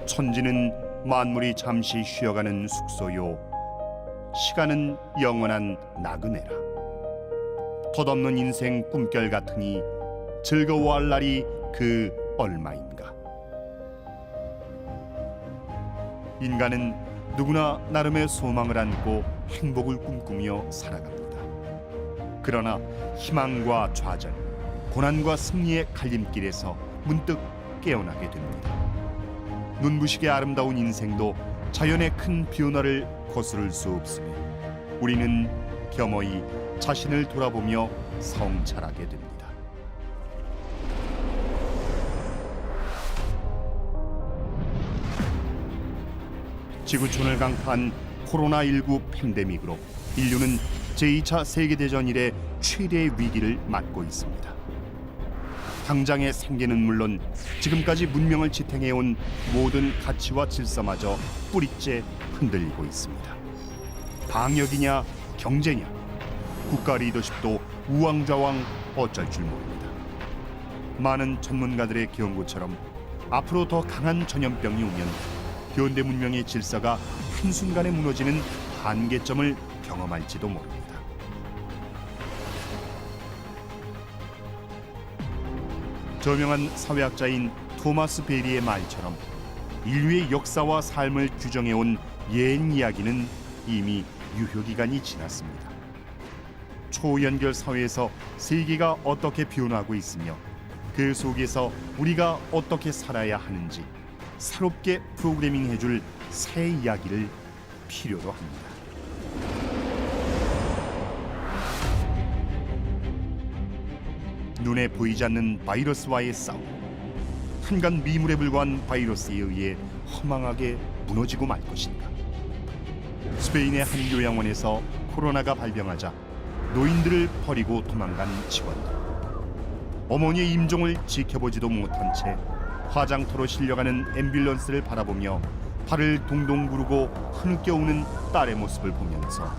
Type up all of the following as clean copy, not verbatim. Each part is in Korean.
천지는 만물이 잠시 쉬어가는 숙소요, 시간은 영원한 나그네라. 덧없는 인생 꿈결 같으니 즐거워할 날이 그 얼마인가. 인간은 누구나 나름의 소망을 안고 행복을 꿈꾸며 살아갑니다. 그러나 희망과 좌절, 고난과 승리의 갈림길에서 문득 깨어나게 됩니다. 눈부시게 아름다운 인생도 자연의 큰 변화를 거스를 수 없으며 우리는 겸허히 자신을 돌아보며 성찰하게 됩니다. 지구촌을 강타한 코로나19 팬데믹으로 인류는 제2차 세계대전 이래 최대의 위기를 맞고 있습니다. 당장의 생계는 물론 지금까지 문명을 지탱해온 모든 가치와 질서마저 뿌리째 흔들리고 있습니다. 방역이냐 경제냐, 국가 리더십도 우왕좌왕 어쩔 줄 모릅니다. 많은 전문가들의 경고처럼 앞으로 더 강한 전염병이 오면 현대 문명의 질서가 한순간에 무너지는 한계점을 경험할지도 모릅니다. 저명한 사회학자인 토마스 베리의 말처럼 인류의 역사와 삶을 규정해온 옛 이야기는 이미 유효기간이 지났습니다. 초연결 사회에서 세계가 어떻게 변화하고 있으며 그 속에서 우리가 어떻게 살아야 하는지 새롭게 프로그래밍해줄 새 이야기를 필요로 합니다. 눈에 보이지 않는 바이러스와의 싸움, 한간 미물에 불과한 바이러스에 의해 허망하게 무너지고 말 것인가. 스페인의 한 요양원에서 코로나가 발병하자 노인들을 버리고 도망간 직원들, 어머니의 임종을 지켜보지도 못한 채 화장터로 실려가는 앰뷸런스를 바라보며 발을 동동 구르고 흐느껴 우는 딸의 모습을 보면서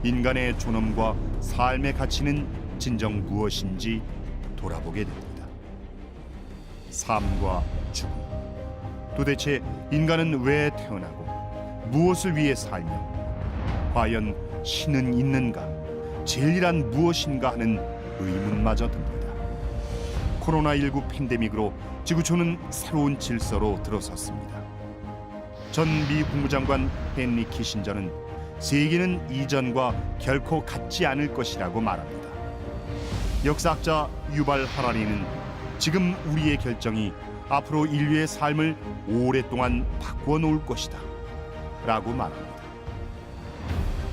인간의 존엄과 삶의 가치는 진정 무엇인지 돌아보게 됩니다. 삶과 죽음, 도대체 인간은 왜 태어나고 무엇을 위해 살며 과연 신은 있는가, 진리란 무엇인가 하는 의문마저 듭니다. 코로나19 팬데믹으로 지구촌은 새로운 질서로 들어섰습니다. 전 미 국무장관 헨리 키신저는 세계는 이전과 결코 같지 않을 것이라고 말합니다. 역사학자 유발 하라리는 지금 우리의 결정이 앞으로 인류의 삶을 오랫동안 바꾸어 놓을 것이다 라고 말합니다.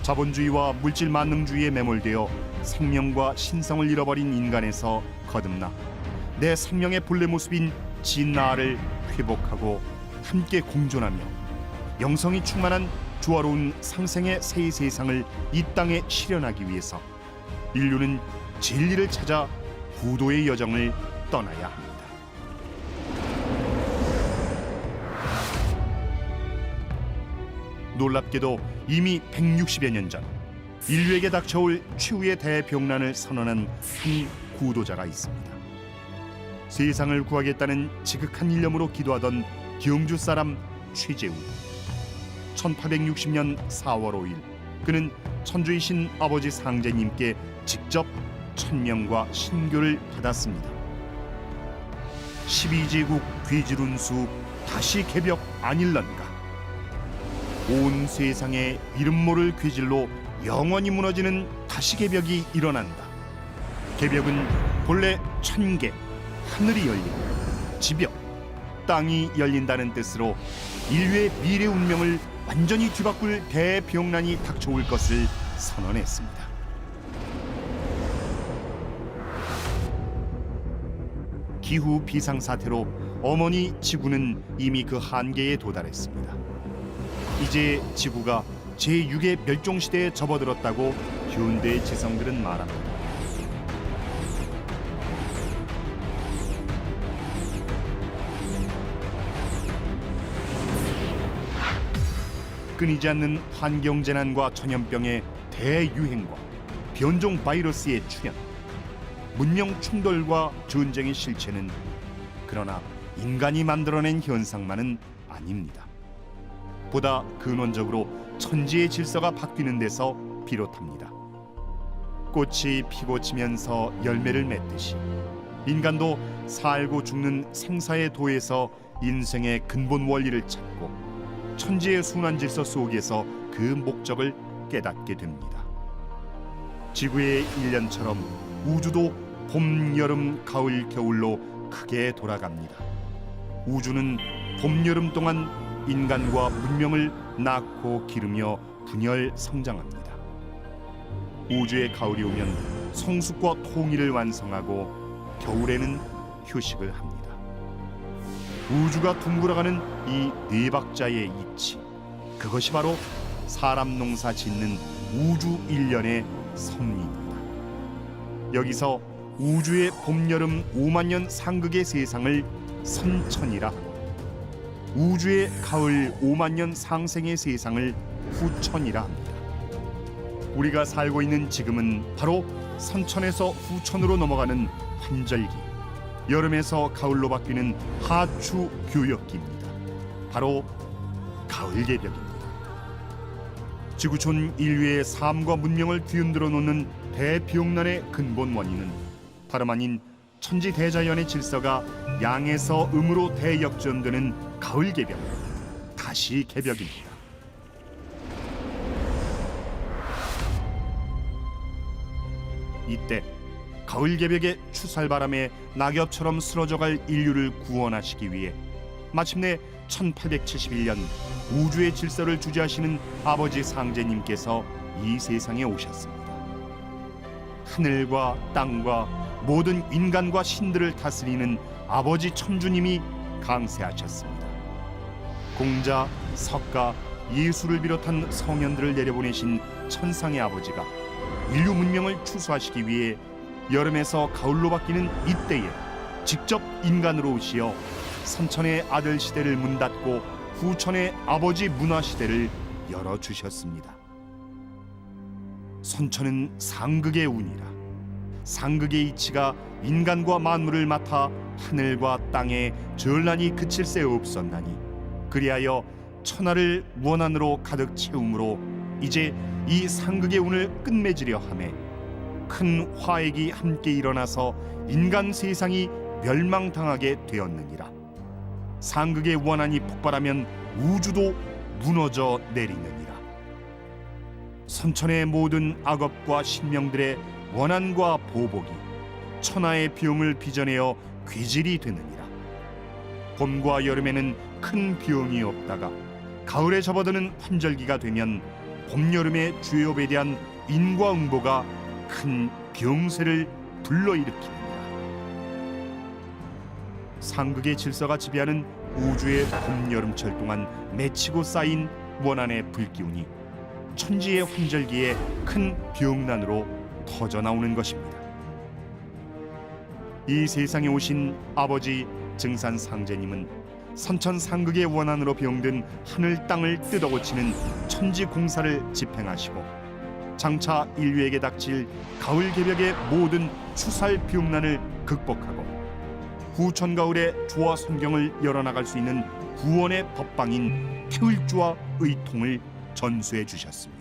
자본주의와 물질 만능주의에 매몰되어 생명과 신성을 잃어버린 인간에서 거듭나 내 생명의 본래 모습인 진나를 회복하고 함께 공존하며 영성이 충만한 조화로운 상생의 새 세상을 이 땅에 실현하기 위해서 인류는 진리를 찾아 구도의 여정을 떠나야 합니다. 놀랍게도 이미 160여 년 전 인류에게 닥쳐올 최후의 대병난을 선언한 한 구도자가 있습니다. 세상을 구하겠다는 지극한 일념으로 기도하던 경주 사람 최재우. 1860년 4월 5일 그는 천주이신 아버지 상제님께 직접 천명과 신교를 받았습니다. 12제국 귀질운수 다시 개벽 아닐런가. 온 세상에 이름 모를 귀질로 영원히 무너지는 다시 개벽이 일어난다. 개벽은 본래 천개, 하늘이 열리고 지벽, 땅이 열린다는 뜻으로 인류의 미래 운명을 완전히 뒤바꿀 대병난이 닥쳐올 것을 선언했습니다. 기후 비상사태로 어머니 지구는 이미 그 한계에 도달했습니다. 이제 지구가 제6의 멸종시대에 접어들었다고 현대 지성들은 말합니다. 끊이지 않는 환경재난과 전염병의 대유행과 변종 바이러스의 출현, 문명 충돌과 전쟁의 실체는 그러나 인간이 만들어낸 현상만은 아닙니다. 보다 근원적으로 천지의 질서가 바뀌는 데서 비롯합니다. 꽃이 피고 지면서 열매를 맺듯이 인간도 살고 죽는 생사의 도에서 인생의 근본 원리를 찾고 천지의 순환 질서 속에서 그 목적을 깨닫게 됩니다. 지구의 일년처럼 우주도 봄, 여름, 가을, 겨울로 크게 돌아갑니다. 우주는 봄, 여름 동안 인간과 문명을 낳고 기르며 분열 성장합니다. 우주의 가을이 오면 성숙과 통일을 완성하고 겨울에는 휴식을 합니다. 우주가 둥글어가는 이 네 박자의 이치, 그것이 바로 사람 농사 짓는 우주 일년의 섭리입니다. 여기서 우주의 봄, 여름 5만 년 상극의 세상을 선천이라 합니다. 우주의 가을 5만 년 상생의 세상을 후천이라 합니다. 우리가 살고 있는 지금은 바로 선천에서 후천으로 넘어가는 환절기, 여름에서 가을로 바뀌는 하추 교역기입니다. 바로 가을 개벽입니다. 지구촌 인류의 삶과 문명을 뒤흔들어 놓는 대비용난의 근본 원인은 다름 아닌 천지 대자연의 질서가 양에서 음으로 대역전되는 가을 개벽, 다시 개벽입니다. 이때 가을 개벽의 추살바람에 낙엽처럼 쓰러져갈 인류를 구원하시기 위해 마침내 1871년 우주의 질서를 주재하시는 아버지 상제님께서 이 세상에 오셨습니다. 하늘과 땅과 모든 인간과 신들을 다스리는 아버지 천주님이 강세하셨습니다. 공자, 석가, 예수를 비롯한 성현들을 내려보내신 천상의 아버지가 인류 문명을 추수하시기 위해 여름에서 가을로 바뀌는 이때에 직접 인간으로 오시어 선천의 아들 시대를 문 닫고 후천의 아버지 문화 시대를 열어주셨습니다. 선천은 상극의 운이라 상극의 이치가 인간과 만물을 맡아 하늘과 땅에 전란이 그칠 새 없었나니 그리하여 천하를 원한으로 가득 채움으로 이제 이 상극의 운을 끝맺으려 하매 큰 화액이 함께 일어나서 인간 세상이 멸망당하게 되었느니라. 상극의 원한이 폭발하면 우주도 무너져 내리느니라. 선천의 모든 악업과 신명들의 원한과 보복이 천하의 비용을 빚어내어 귀질이 되느니라. 봄과 여름에는 큰 비용이 없다가 가을에 접어드는 환절기가 되면 봄, 여름의 죄업에 대한 인과응보가 큰 병세를 불러일으킵니다. 상극의 질서가 지배하는 우주의 봄, 여름철 동안 맺히고 쌓인 원한의 불기운이 천지의 환절기에 큰 병난으로 터져나오는 것입니다. 이 세상에 오신 아버지 증산 상제님은 선천 상극의 원한으로 병든 하늘 땅을 뜯어고치는 천지 공사를 집행하시고 장차 인류에게 닥칠 가을 개벽의 모든 추살 비용난을 극복하고 후천 가을의 조화 성경을 열어나갈 수 있는 구원의 법방인 태을주와 의통을 전수해 주셨습니다.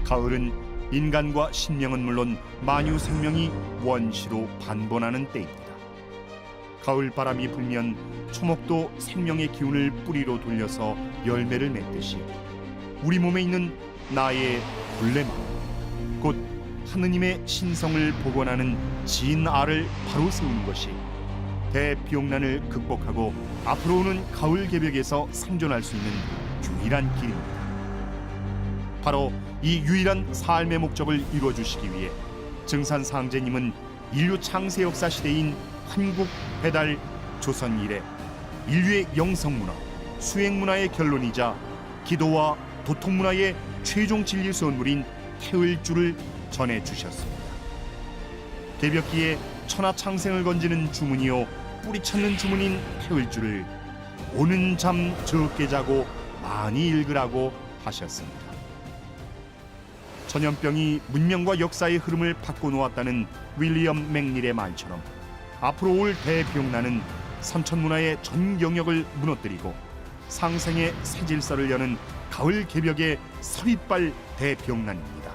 가을은 인간과 신명은 물론 만유 생명이 원시로 반본하는 때입니다. 가을 바람이 불면 초목도 생명의 기운을 뿌리로 돌려서 열매를 맺듯이 우리 몸에 있는 나의 본래마음, 곧 하느님의 신성을 복원하는 진알을 바로 세우는 것이 대비용난을 극복하고 앞으로 오는 가을 개벽에서 생존할 수 있는 유일한 길입니다. 바로 이 유일한 삶의 목적을 이루어주시기 위해 증산 상제님은 인류 창세 역사 시대인 한국 배달 조선 이래 인류의 영성문화, 수행문화의 결론이자 기도와 도통문화의 최종 진리 선물인 태을주를 전해주셨습니다. 개벽기에 천하창생을 건지는 주문이요 뿌리 찾는 주문인 태을주를 오는 잠 적게 자고 많이 읽으라고 하셨습니다. 전염병이 문명과 역사의 흐름을 바꿔놓았다는 윌리엄 맥닐의 말처럼 앞으로 올 대병난은 삼천문화의 전 영역을 무너뜨리고 상생의 새 질서를 여는 가을 개벽의 서릿발 대병난입니다.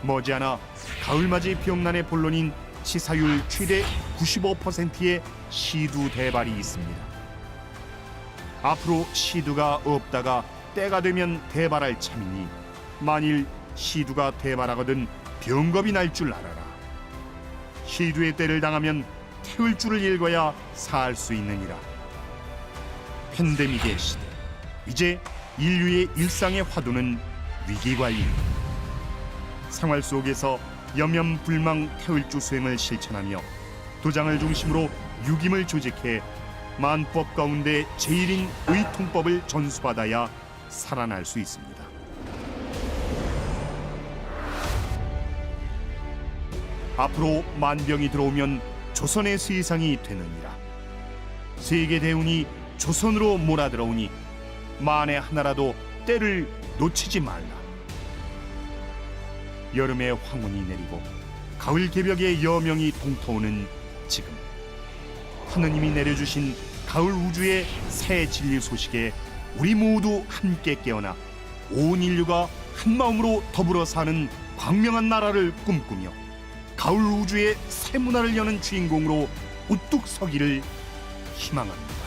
머지않아 가을맞이 병난의 본론인 치사율 최대 95%의 시두 대발이 있습니다. 앞으로 시두가 없다가 때가 되면 대발할 참이니 만일 시두가 대발하거든 병겁이 날 줄 알아라. 시두의 때를 당하면 태울 줄을 읽어야 살 수 있느니라. 팬데믹의 시대, 이제 인류의 일상의 화두는 위기관리입니다. 생활 속에서 염염불망 태울주 수행을 실천하며 도장을 중심으로 유김을 조직해 만법 가운데 제일인 의통법을 전수받아야 살아날 수 있습니다. 앞으로 만병이 들어오면 조선의 세상이 되느니라. 세계 대운이 조선으로 몰아들어오니 만에 하나라도 때를 놓치지 말라. 여름의 황혼이 내리고 가을 개벽의 여명이 동터오는 지금, 하느님이 내려주신 가을 우주의 새 진리 소식에 우리 모두 함께 깨어나 온 인류가 한 마음으로 더불어 사는 광명한 나라를 꿈꾸며 가을 우주의 새 문화를 여는 주인공으로 우뚝 서기를 희망합니다.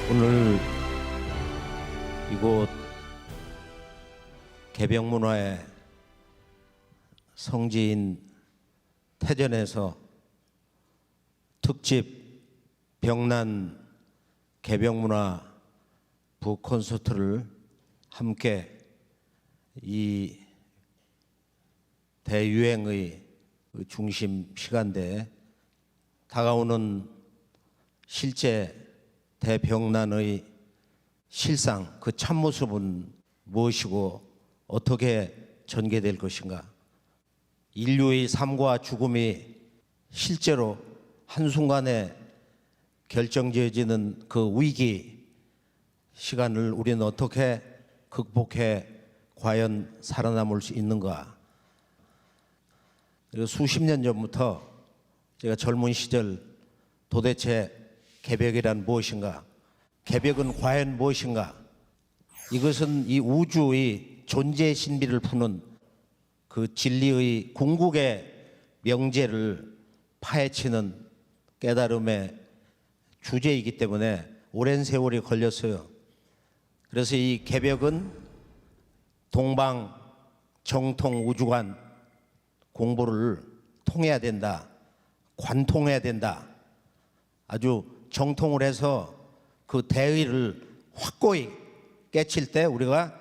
오늘 이곳 개벽문화의 성지인 태전에서 특집 병난 개벽문화 북콘서트를 함께 이 대유행의 중심 시간대에 다가오는 실제 대병난의 실상, 그 참모습은 무엇이고 어떻게 전개될 것인가? 인류의 삶과 죽음이 실제로 한순간에 결정지어지는 그 위기 시간을 우리는 어떻게 극복해 과연 살아남을 수 있는가? 그리고 수십 년 전부터 제가 젊은 시절 도대체 개벽이란 무엇인가? 개벽은 과연 무엇인가? 이것은 이 우주의 존재 신비를 푸는 그 진리의 궁극의 명제를 파헤치는 깨달음의 주제이기 때문에 오랜 세월이 걸렸어요. 그래서 이 개벽은 동방 정통 우주관 공부를 통해야 된다. 관통해야 된다. 아주 정통을 해서 그 대의를 확고히 깨칠 때 우리가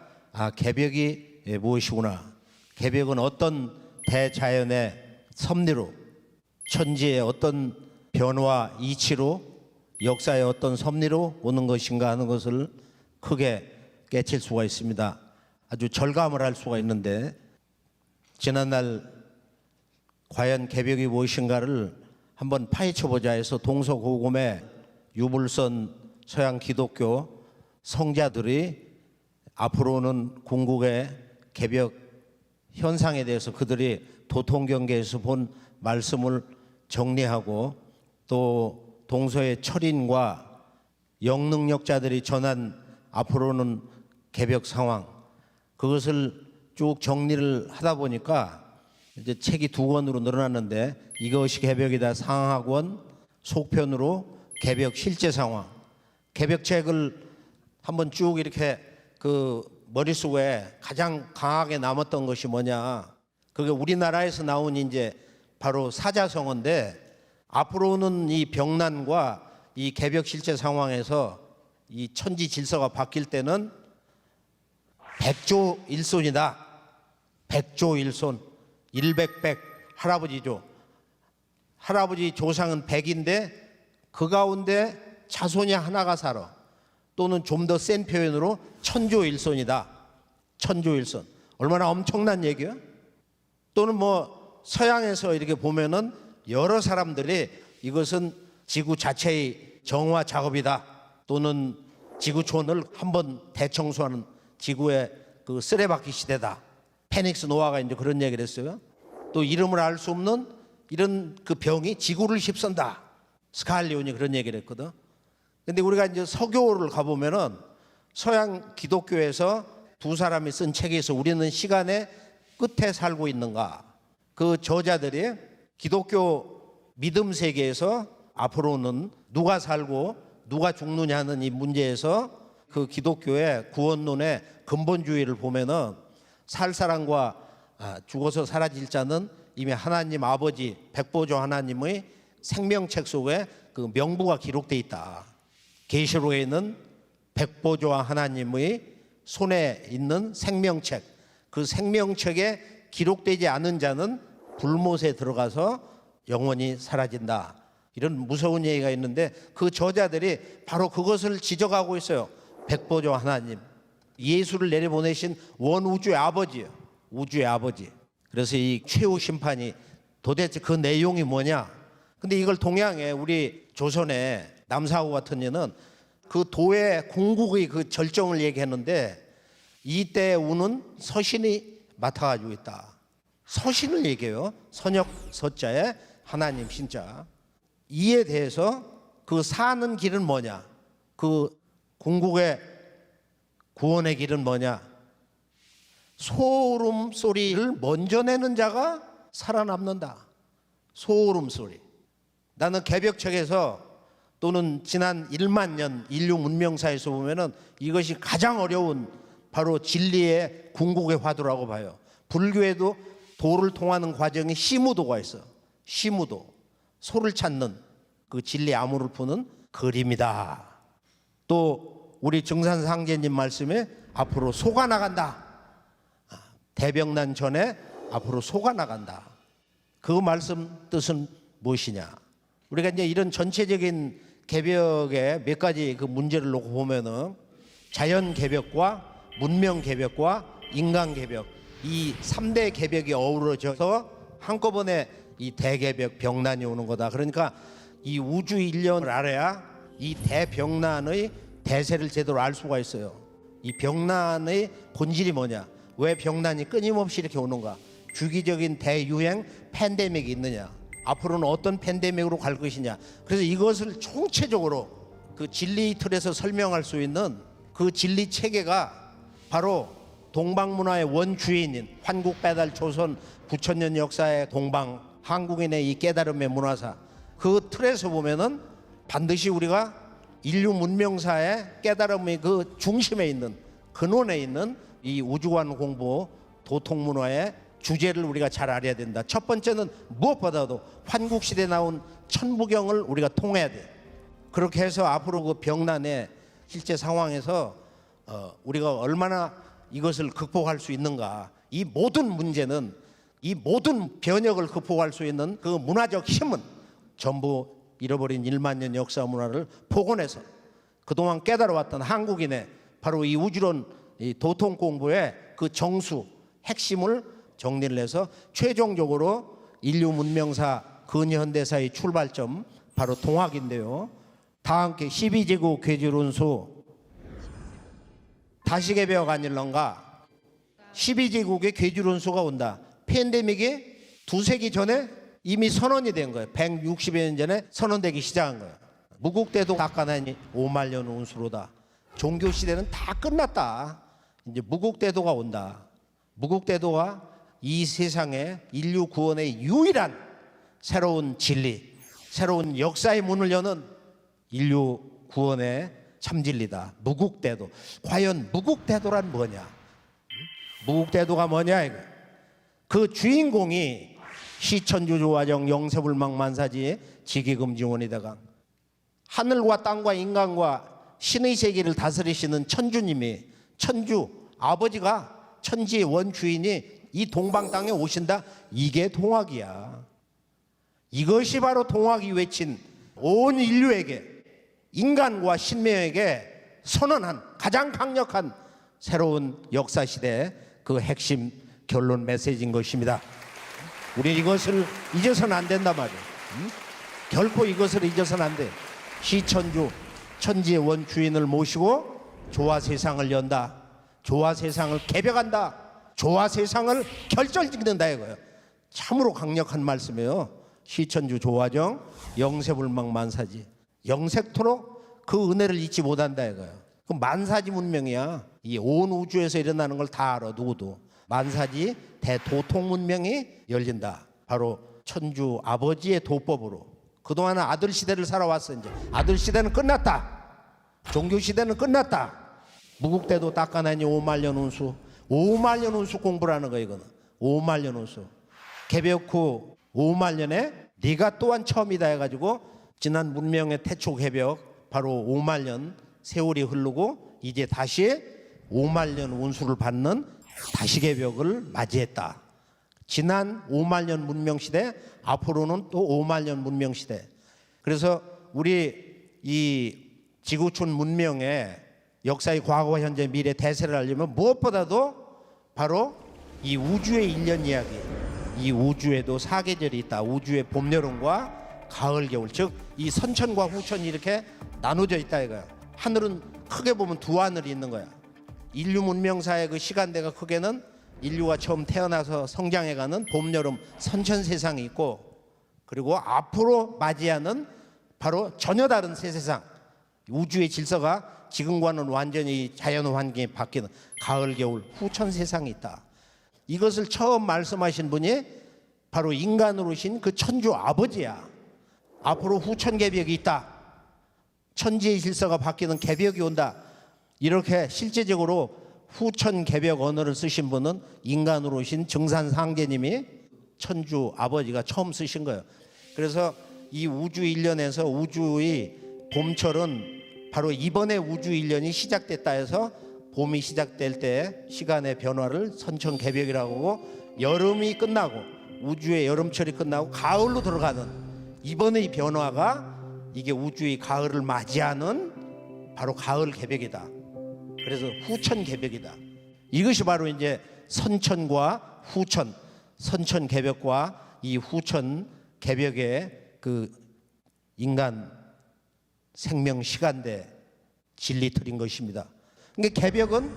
개벽이 무엇이구나. 개벽은 어떤 대자연의 섭리로, 천지의 어떤 변화 이치로, 역사의 어떤 섭리로 오는 것인가 하는 것을 크게 깨칠 수가 있습니다. 아주 절감을 할 수가 있는데, 지난날 과연 개벽이 무엇인가를 한번 파헤쳐보자 해서 동서고금의 유불선 서양 기독교 성자들이 앞으로는 궁극의 개벽 현상에 대해서 그들이 도통경계에서 본 말씀을 정리하고, 또 동서의 철인과 영능력자들이 전한 앞으로는 개벽 상황, 그것을 쭉 정리를 하다 보니까 이제 책이 2권으로 늘어났는데, 이것이 개벽이다 상하권, 속편으로 개벽 실제 상황. 개벽책을 한번 쭉 이렇게 그 머릿속에 가장 강하게 남았던 것이 뭐냐, 그게 우리나라에서 나온 이제 바로 사자성어인데, 앞으로는 이 병난과 이 개벽 실제 상황에서 이 천지 질서가 바뀔 때는 백조일손이다. 백조일손, 일백백, 할아버지죠. 할아버지 조상은 100인데 그 가운데 자손이 하나가 살아. 또는 좀 더 센 표현으로 천조일손이다. 천조일손. 얼마나 엄청난 얘기야? 또는 뭐 서양에서 이렇게 보면은 여러 사람들이 이것은 지구 자체의 정화 작업이다, 또는 지구촌을 한번 대청소하는 지구의 그 쓰레받기 시대다. 페닉스 노아가 이제 그런 얘기를 했어요. 또 이름을 알 수 없는 이런 그 병이 지구를 휩쓴다. 스칼리온이 그런 얘기를 했거든. 근데 우리가 이제 서교를 가보면은 서양 기독교에서 두 사람이 쓴 책에서 우리는 시간의 끝에 살고 있는가, 그 저자들이 기독교 믿음 세계에서 앞으로는 누가 살고 누가 죽느냐는 이 문제에서 그 기독교의 구원론의 근본주의를 보면은 살 사람과 죽어서 사라질 자는 이미 하나님 아버지 백보조 하나님의 생명책 속에 그 명부가 기록되어 있다. 계시록에는 백보조와 하나님의 손에 있는 생명책, 그 생명책에 기록되지 않은 자는 불못에 들어가서 영원히 사라진다. 이런 무서운 얘기가 있는데 그 저자들이 바로 그것을 지적하고 있어요. 백보조 하나님, 예수를 내려보내신 원우주의 아버지예요. 우주의 아버지. 그래서 이 최후 심판이 도대체 그 내용이 뭐냐. 근데 이걸 동양에 우리 조선의 남사구 같은 데는 그 도의 궁극의 그 절정을 얘기했는데 이때 우는 서신이 맡아가지고 있다. 서신을 얘기해요. 선역 서자에 하나님 신자. 이에 대해서 그 사는 길은 뭐냐, 그 궁극의 구원의 길은 뭐냐, 소름 소리를 먼저 내는 자가 살아남는다. 소름 소리. 나는 개벽책에서 또는 지난 1만 년 인류 문명사에서 보면은 이것이 가장 어려운 바로 진리의 궁극의 화두라고 봐요. 불교에도 도를 통하는 과정에 시무도가 있어. 시무도, 소를 찾는 그 진리 암호를 푸는 그림이다. 또 우리 증산상제님 말씀에 앞으로 소가 나간다. 대병난 전에 앞으로 소가 나간다. 그 말씀 뜻은 무엇이냐? 우리가 이제 이런 전체적인 개벽의 몇 가지 그 문제를 놓고 보면은 자연 개벽과 문명 개벽과 인간 개벽, 이 3대 개벽이 어우러져서 한꺼번에 이 대개벽 병난이 오는 거다. 그러니까 이 우주 인연을 알아야 이 대병난의 대세를 제대로 알 수가 있어요. 이 병난의 본질이 뭐냐, 왜 병난이 끊임없이 이렇게 오는가, 주기적인 대유행 팬데믹이 있느냐, 앞으로는 어떤 팬데믹으로 갈 것이냐. 그래서 이것을 총체적으로 그 진리 틀에서 설명할 수 있는 그 진리 체계가 바로 동방문화의 원주인인 환국배달 조선 9,000년 역사의 동방 한국인의 이 깨달음의 문화사, 그 틀에서 보면은 반드시 우리가 인류 문명사의 깨달음의 그 중심에 있는, 근원에 있는 이 우주관 공부 도통문화의 주제를 우리가 잘 알아야 된다. 첫 번째는 무엇보다도 환국시대에 나온 천부경을 우리가 통해야 돼. 그렇게 해서 앞으로 그 병난의 실제 상황에서 우리가 얼마나 이것을 극복할 수 있는가. 이 모든 문제는, 이 모든 변혁을 극복할 수 있는 그 문화적 힘은 전부 잃어버린 1만 년 역사 문화를 복원해서 그동안 깨달아왔던 한국인의 바로 이 우주론, 이 도통 공부의 그 정수, 핵심을 정리를 해서 최종적으로 인류 문명사 근현대사의 출발점 바로 동학인데요. 다 함께 12제국 괴질운수 다시 개벽 아닐런가. 12제국의 괴질운수가 온다. 팬데믹이 2세기 전에 이미 선언이 된 거예요. 160여 년 전에 선언되기 시작한 거예요. 무국대도 닦아내니 5만 년 운수로다. 종교 시대는 다 끝났다. 이제 무국대도가 온다. 무국대도가 이 세상에 인류 구원의 유일한 새로운 진리, 새로운 역사의 문을 여는 인류 구원의 참진리다. 무국대도. 과연 무국대도란 뭐냐? 무국대도가 뭐냐 이거. 그 주인공이 시천주조화정 영세불망만사지의 지기금지원이다가 하늘과 땅과 인간과 신의 세계를 다스리시는 천주님이, 천주 아버지가 천지의 원주인이 이 동방 땅에 오신다. 이게 동학이야. 이것이 바로 동학이 외친 온 인류에게, 인간과 신명에게 선언한 가장 강력한 새로운 역사시대의 그 핵심 결론 메시지인 것입니다. 우리 이것을 잊어서는 안 된단 말이에요. 응? 결코 이것을 잊어서는 안 돼. 시천주 천지의 원주인을 모시고 조화 세상을 연다. 조화 세상을 개벽한다. 조화 세상을 결정짓는다 이거예요. 참으로 강력한 말씀이에요. 시천주 조화정 영세불망 만사지. 영sek토록 그 은혜를 잊지 못한다 이거예요. 그 만사지 문명이야. 이 온 우주에서 일어나는 걸 다 알아 누구도. 만사지 대도통 문명이 열린다. 바로 천주 아버지의 도법으로. 그동안은 아들 시대를 살아왔어. 이제 아들 시대는 끝났다. 종교 시대는 끝났다. 무국대도 닦아내니 5만년 운수. 5만년 운수 공부라는 거 이거는. 5만년 운수. 개벽 후 5만년에 네가 또한 처음이다 해가지고 지난 문명의 태초 개벽 바로 5만년 세월이 흐르고 이제 다시 5만년 운수를 받는 다시 개벽을 맞이했다. 지난 5만년 문명시대 앞으로는 또 5만년 문명시대. 그래서 우리 이 지구촌 문명의 역사의 과거 현재 미래 대세를 알려면 무엇보다도 바로 이 우주의 일년 이야기. 이 우주에도 사계절이 있다. 우주의 봄 여름과 가을 겨울. 즉 이 선천과 후천이 이렇게 나눠져 있다 이거야. 하늘은 크게 보면 두 하늘이 있는 거야. 인류 문명사의 그 시간대가 크게는 인류가 처음 태어나서 성장해가는 봄 여름 선천 세상이 있고, 그리고 앞으로 맞이하는 바로 전혀 다른 새 세상, 우주의 질서가 지금과는 완전히 자연 환경이 바뀌는 가을 겨울 후천 세상이 있다. 이것을 처음 말씀하신 분이 바로 인간으로 오신 그 천주 아버지야. 앞으로 후천 개벽이 있다. 천지의 질서가 바뀌는 개벽이 온다. 이렇게 실제적으로 후천 개벽 언어를 쓰신 분은 인간으로 오신 증산상제님이 천주 아버지가 처음 쓰신 거예요. 그래서 이 우주 일년에서 우주의 봄철은 바로 이번에 우주 일년이 시작됐다 해서 봄이 시작될 때 시간의 변화를 선천 개벽이라고 하고, 여름이 끝나고 우주의 여름철이 끝나고 가을로 들어가는 이번의 변화가 이게 우주의 가을을 맞이하는 바로 가을 개벽이다. 그래서 후천 개벽이다. 이것이 바로 이제 선천과 후천, 선천 개벽과 이 후천 개벽의 그 인간 생명 시간대 진리틀인 것입니다. 그러니까 개벽은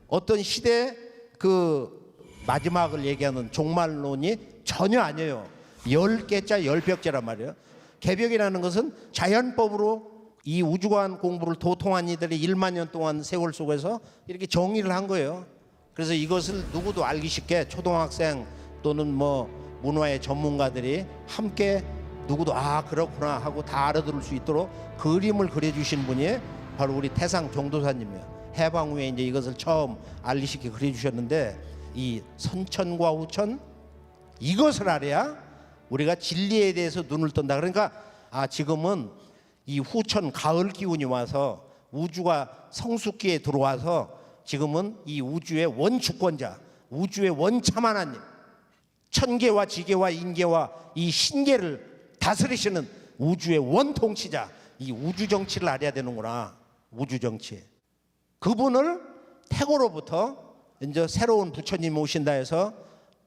어떤 시대 그 마지막을 얘기하는 종말론이 전혀 아니에요. 10개자 10벽제란 말이에요. 개벽이라는 것은 자연법으로 이 우주관 공부를 도통한 이들이 1만 년 동안 세월 속에서 이렇게 정의를 한 거예요. 그래서 이것을 누구도 알기 쉽게 초등학생 또는 뭐 문화의 전문가들이 함께 누구도 아 그렇구나 하고 다 알아들을 수 있도록 그림을 그려주신 분이 바로 우리 태상 정도사님이에요. 해방 후에 이제 이것을 처음 알리시게 그려주셨는데, 이 선천과 후천 이것을 알아야 우리가 진리에 대해서 눈을 뜬다. 그러니까 아 지금은 이 후천 가을 기운이 와서 우주가 성숙기에 들어와서 지금은 이 우주의 원주권자, 우주의 원참 하나님, 천계와 지계와 인계와 이 신계를 다스리시는 우주의 원통치자, 이 우주 정치를 알아야 되는구나. 우주 정치. 그분을 태고로부터 이제 새로운 부처님 오신다 해서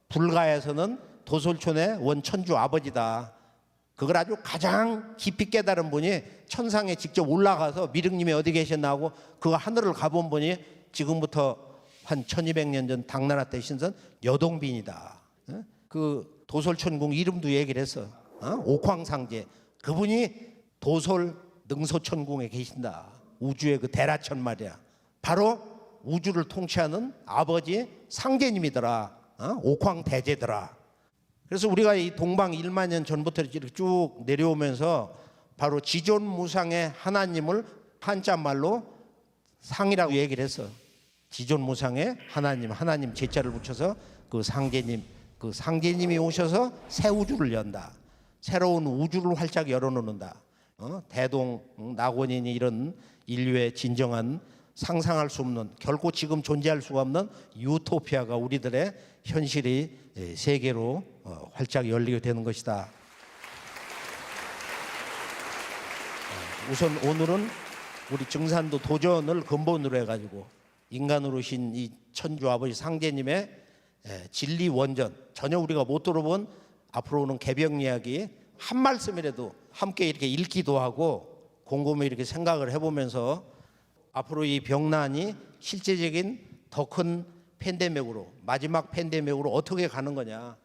불가에서는 도솔촌의 원천주 아버지다. 그걸 아주 가장 깊이 깨달은 분이 천상에 직접 올라가서 미륵님이 어디 계셨나 하고 그 하늘을 가본 분이 지금부터 한 1200년 전 당나라 때 신선 여동빈이다. 그 도솔천궁 이름도 얘기를 했어. 옥황상제. 그분이 도솔 능소천궁에 계신다. 우주의 그 대라천 말이야. 바로 우주를 통치하는 아버지 상제님이더라. 옥황대제더라. 그래서 우리가 이 동방 1만 년 전부터 이렇게 쭉 내려오면서 바로 지존무상의 하나님을 한자말로 상이라고 얘기를 했어. 지존무상의 하나님, 하나님 제자를 붙여서 그 상제님, 그 상제님이 오셔서 새 우주를 연다. 새로운 우주를 활짝 열어놓는다. 대동, 낙원이니 이런 인류의 진정한 상상할 수 없는, 결코 지금 존재할 수가 없는 유토피아가 우리들의 현실이 세계로 활짝 열리게 되는 것이다. 우선 오늘은 우리 증산도 도전을 근본으로 해가지고 인간으로 오신 이 천주 아버지 상제님의 진리 원전, 전혀 우리가 못 들어본 앞으로는 개벽 이야기 한 말씀이라도 함께 이렇게 읽기도 하고 곰곰이 이렇게 생각을 해보면서 앞으로 이 병난이 실제적인 더 큰 팬데믹으로, 마지막 팬데믹으로 어떻게 가는 거냐,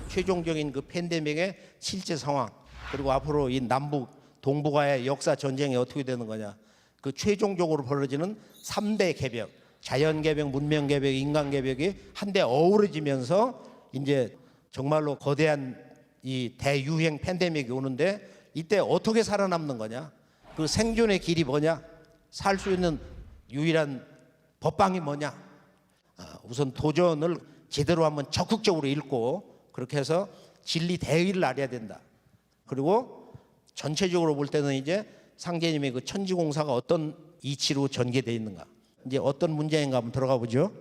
최종적인 그 팬데믹의 실제 상황, 그리고 앞으로 이 남북 동북아의 역사 전쟁이 어떻게 되는 거냐, 그 최종적으로 벌어지는 3대 개벽, 자연 개벽, 문명 개벽, 인간 개벽이 한데 어우러지면서 이제 정말로 거대한 이 대유행 팬데믹이 오는데, 이때 어떻게 살아남는 거냐, 그 생존의 길이 뭐냐, 살 수 있는 유일한 법방이 뭐냐. 우선 도전을 제대로 한번 적극적으로 읽고 그렇게 해서 진리 대의를 알아야 된다. 그리고 전체적으로 볼 때는 이제 상제님의 그 천지공사가 어떤 이치로 전개되어 있는가, 이제 어떤 문제인가 한번 들어가 보죠.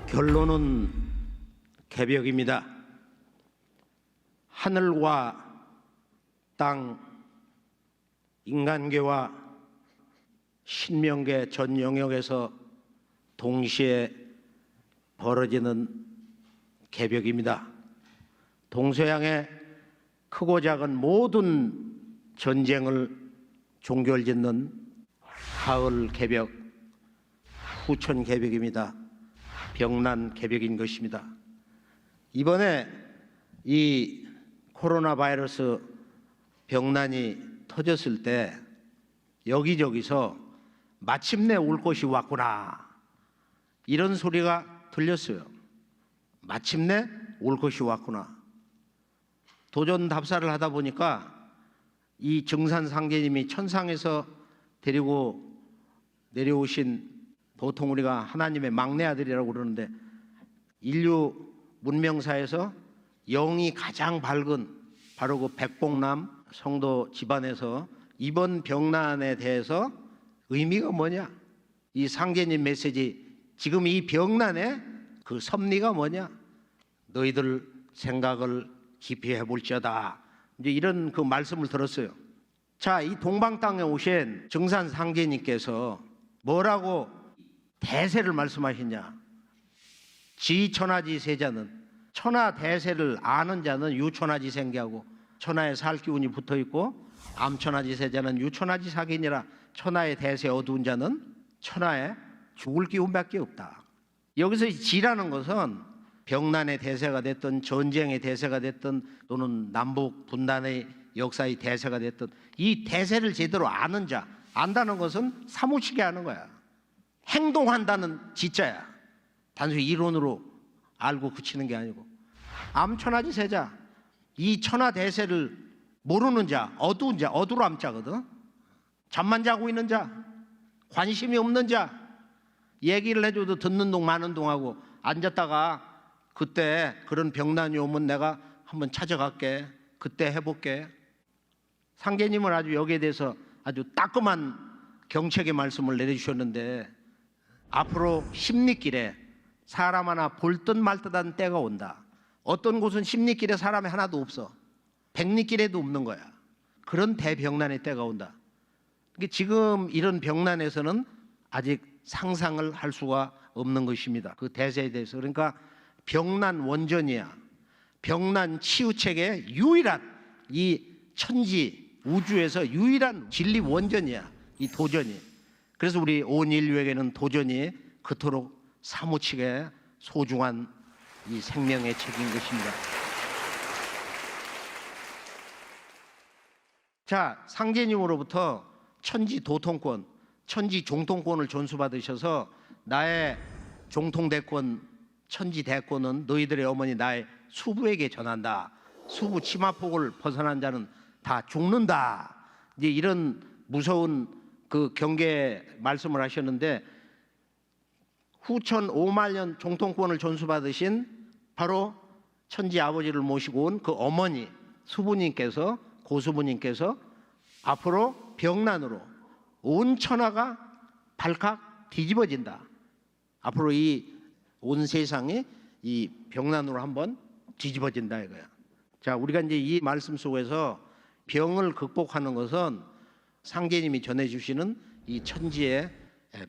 결론은 개벽입니다. 하늘과 땅, 인간계와 신명계 전 영역에서 동시에 벌어지는 개벽입니다. 동서양의 크고 작은 모든 전쟁을 종결짓는 가을 개벽, 후천 개벽입니다. 병난 개벽인 것입니다. 이번에 이 코로나 바이러스 병난이 터졌을 때 여기저기서 마침내 올 것이 왔구나, 이런 소리가 들렸어요. 마침내 올 것이 왔구나. 도전 답사를 하다 보니까 이 정산 상제님이 천상에서 데리고 내려오신, 보통 우리가 하나님의 막내 아들이라고 그러는데, 인류 문명사에서 영이 가장 밝은 바로 그 백봉남 성도 집안에서 이번 병난에 대해서 의미가 뭐냐, 이 상제님 메시지, 지금 이 병난의 그 섭리가 뭐냐, 너희들 생각을 깊이 해볼지어다, 이제 이런 그 말씀을 들었어요. 자, 이 동방 땅에 오신 정산 상제님께서 뭐라고 대세를 말씀하시냐. 지천하지 세자는, 천하 대세를 아는 자는 유천하지 생기하고 천하에 살 기운이 붙어있고, 암천하지 세자는 유천하지 사기니라. 천하의 대세 어두운 자는 천하에 죽을 기운밖에 없다. 여기서 지라는 것은 병난의 대세가 됐든 전쟁의 대세가 됐든 또는 남북 분단의 역사의 대세가 됐든 이 대세를 제대로 아는 자, 안다는 것은 사무치게 아는 거야. 행동한다는 지자야. 단순히 이론으로 알고 그치는 게 아니고. 암천하지 세자, 이 천하 대세를 모르는 자, 어두운 자, 어두로 암자거든. 잠만 자고 있는 자, 관심이 없는 자, 얘기를 해줘도 듣는 동 마는 동하고 앉았다가 그때 그런 병난이 오면 내가 한번 찾아갈게, 그때 해볼게. 상제님은 아주 여기에 대해서 아주 따끔한 경책의 말씀을 내려주셨는데, 앞으로 십리길에 사람 하나 볼 듯 말 듯한 때가 온다. 어떤 곳은 십리길에 사람이 하나도 없어. 백리길에도 없는 거야. 그런 대병난의 때가 온다. 지금 이런 병난에서는 아직 상상을 할 수가 없는 것입니다. 그 대세에 대해서. 그러니까 병난 원전이야. 병난 치유책의 유일한, 이 천지 우주에서 유일한 진리 원전이야, 이 도전이. 그래서 우리 온 인류에게는 도전이 그토록 사무치게 소중한 이 생명의 책인 것입니다. 자, 상제님으로부터 천지 도통권, 천지 종통권을 전수받으셔서 나의 종통대권, 천지 대권은 너희들의 어머니 나의 수부에게 전한다. 수부 치마폭을 벗어난 자는 다 죽는다. 이제 이런 무서운 그 경계 말씀을 하셨는데, 후천 5만 년 종통권을 전수받으신 바로 천지 아버지를 모시고 온 그 어머니 수부님께서, 고수부님께서 앞으로 병난으로 온 천하가 발칵 뒤집어진다. 앞으로 이 온 세상이 이 병난으로 한번 뒤집어진다 이거야. 자, 우리가 이제 이 말씀 속에서 병을 극복하는 것은 상제님이 전해주시는 이 천지의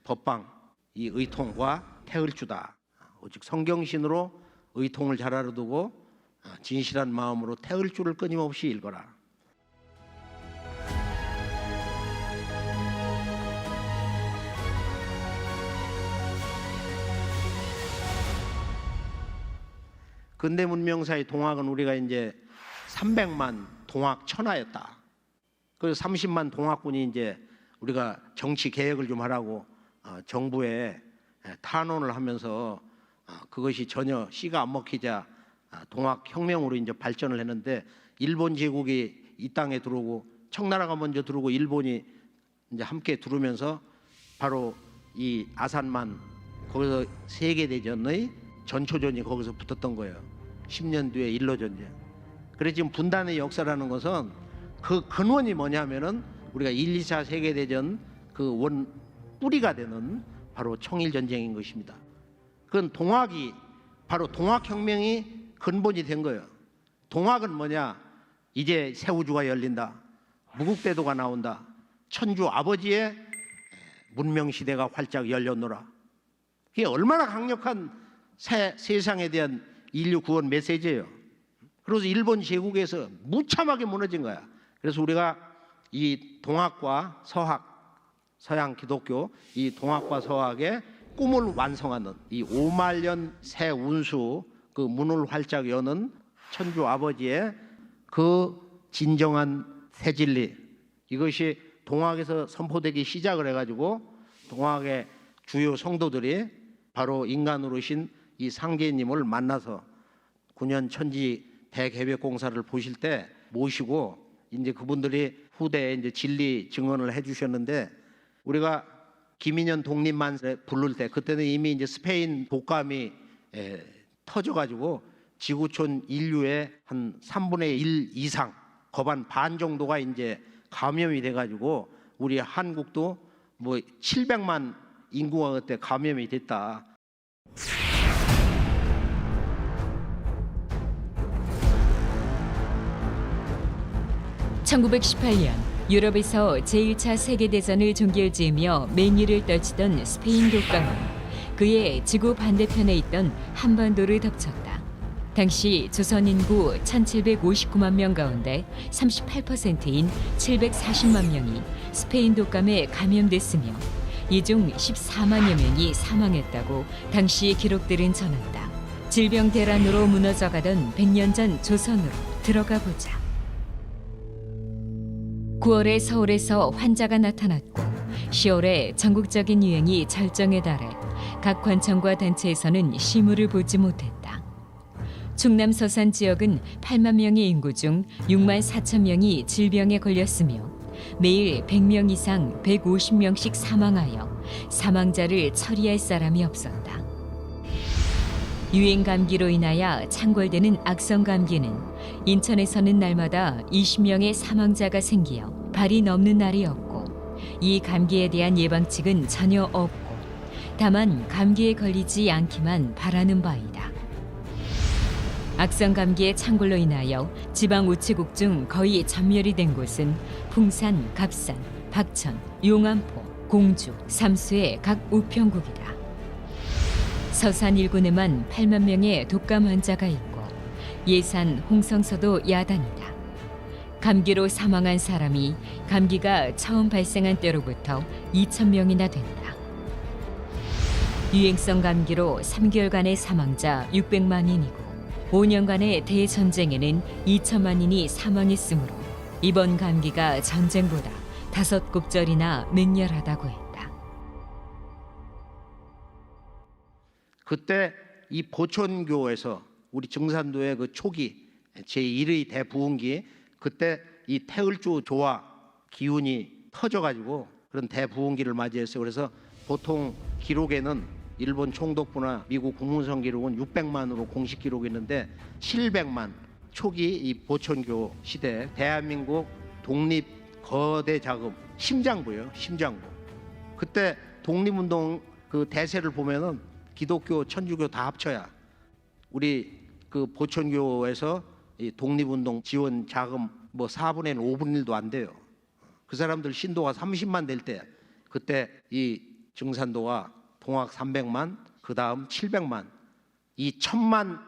법방, 이 의통과 태을주다. 오직 성경신으로 의통을 잘 알아두고 진실한 마음으로 태을주를 끊임없이 읽어라. 근대 문명사의 동학은 우리가 이제 300만 동학 천하였다. 그래서 30만 동학군이 이제 우리가 정치 개혁을 좀 하라고 정부에 탄원을 하면서 그것이 전혀 씨가 안 먹히자 동학 혁명으로 이제 발전을 했는데, 일본 제국이 이 땅에 들어오고 청나라가 먼저 들어오고 일본이 이제 함께 들어오면서 바로 이 아산만 거기서 세계 대전의 전초전이 거기서 붙었던 거예요. 10년 뒤에 일로 전쟁. 그래서 지금 분단의 역사라는 것은 그 근원이 뭐냐면은 우리가 1, 2차 세계 대전 그 원 뿌리가 되는 바로 청일 전쟁인 것입니다. 그건 동학이 바로 동학혁명이 근본이 된 거예요. 동학은 뭐냐? 이제 새 우주가 열린다. 무국대도가 나온다. 천주 아버지의 문명 시대가 활짝 열렸노라. 이게 얼마나 강력한 세상에 대한 인류 구원 메시지예요. 그래서 일본 제국에서 무참하게 무너진 거야. 그래서 우리가 이 동학과 서학, 서양 기독교 이 동학과 서학의 꿈을 완성하는 이 5만년 새 운수 그 문을 활짝 여는 천주 아버지의 그 진정한 새 진리, 이것이 동학에서 선포되기 시작을 해가지고 동학의 주요 성도들이 바로 인간으로 오신 이 상제님을 만나서 9년 천지 대개벽공사를 보실 때 모시고 이제 그분들이 후대에 이제 진리 증언을 해주셨는데, 우리가 김인현 독립만세 부를 때 그때는 이미 이제 스페인 독감이 터져가지고 지구촌 인류의 한 3분의 1 이상 거반 반 정도가 이제 감염이 돼가지고 우리 한국도 뭐 700만 인구가 그때 감염이 됐다. (1918년) 유럽에서 제1차 세계대전을 종결지으며 맹위를 떨치던 스페인 독감은 그의 지구 반대편에 있던 한반도를 덮쳤다. 당시 조선 인구 1759만 명 가운데 38%인 740만 명이 스페인 독감에 감염됐으며 이 중 14만여 명이 사망했다고 당시 기록들은 전한다. 질병 대란으로 무너져가던 100년 전 조선으로 들어가 보자. 9월에 서울에서 환자가 나타났고 10월에 전국적인 유행이 절정에 달해 각 관청과 단체에서는 시물을 보지 못했다. 충남 서산 지역은 8만 명의 인구 중 6만 4천 명이 질병에 걸렸으며 매일 100명 이상 150명씩 사망하여 사망자를 처리할 사람이 없었다. 유행 감기로 인하여 창궐되는 악성 감기는 인천에서는 날마다 20명의 사망자가 생기어 발이 넘는 날이 없고, 이 감기에 대한 예방책은 전혀 없고 다만 감기에 걸리지 않기만 바라는 바이다. 악성 감기의 창궐로 인하여 지방 우체국 중 거의 전멸이 된 곳은 풍산, 갑산, 박천, 용안포, 공주, 삼수의 각 우편국이다. 서산 일군에만 8만 명의 독감 환자가 있고 예산, 홍성서도 야단이다. 감기로 사망한 사람이 감기가 처음 발생한 때로부터 2,000명이나 된다. 유행성 감기로 3개월간의 사망자 600만인이고 5년간의 대전쟁에는 2천만인이 사망했으므로 이번 감기가 전쟁보다 5곱절이나 맹렬하다고 했다. 그때 이 보천교에서 우리 증산도의 그 초기 제1의 대부흥기, 그때 이 태을주 조화 기운이 터져가지고 그런 대부흥기를 맞이했어요. 그래서 보통 기록에는 일본 총독부나 미국 국문성 기록은 600만으로 공식 기록이 있는데 700만 초기 이 보천교 시대 대한민국 독립 거대 자금, 심장부예요. 심장부. 그때 독립운동 그 대세를 보면은 기독교, 천주교 다 합쳐야 우리 그 보천교에서 이 독립운동 지원 자금 뭐 4분의 1, 5분의 1도 안 돼요. 그 사람들 신도가 30만 될 때 그때 이 증산도가 동학 300만, 그 다음 700만, 이 1000만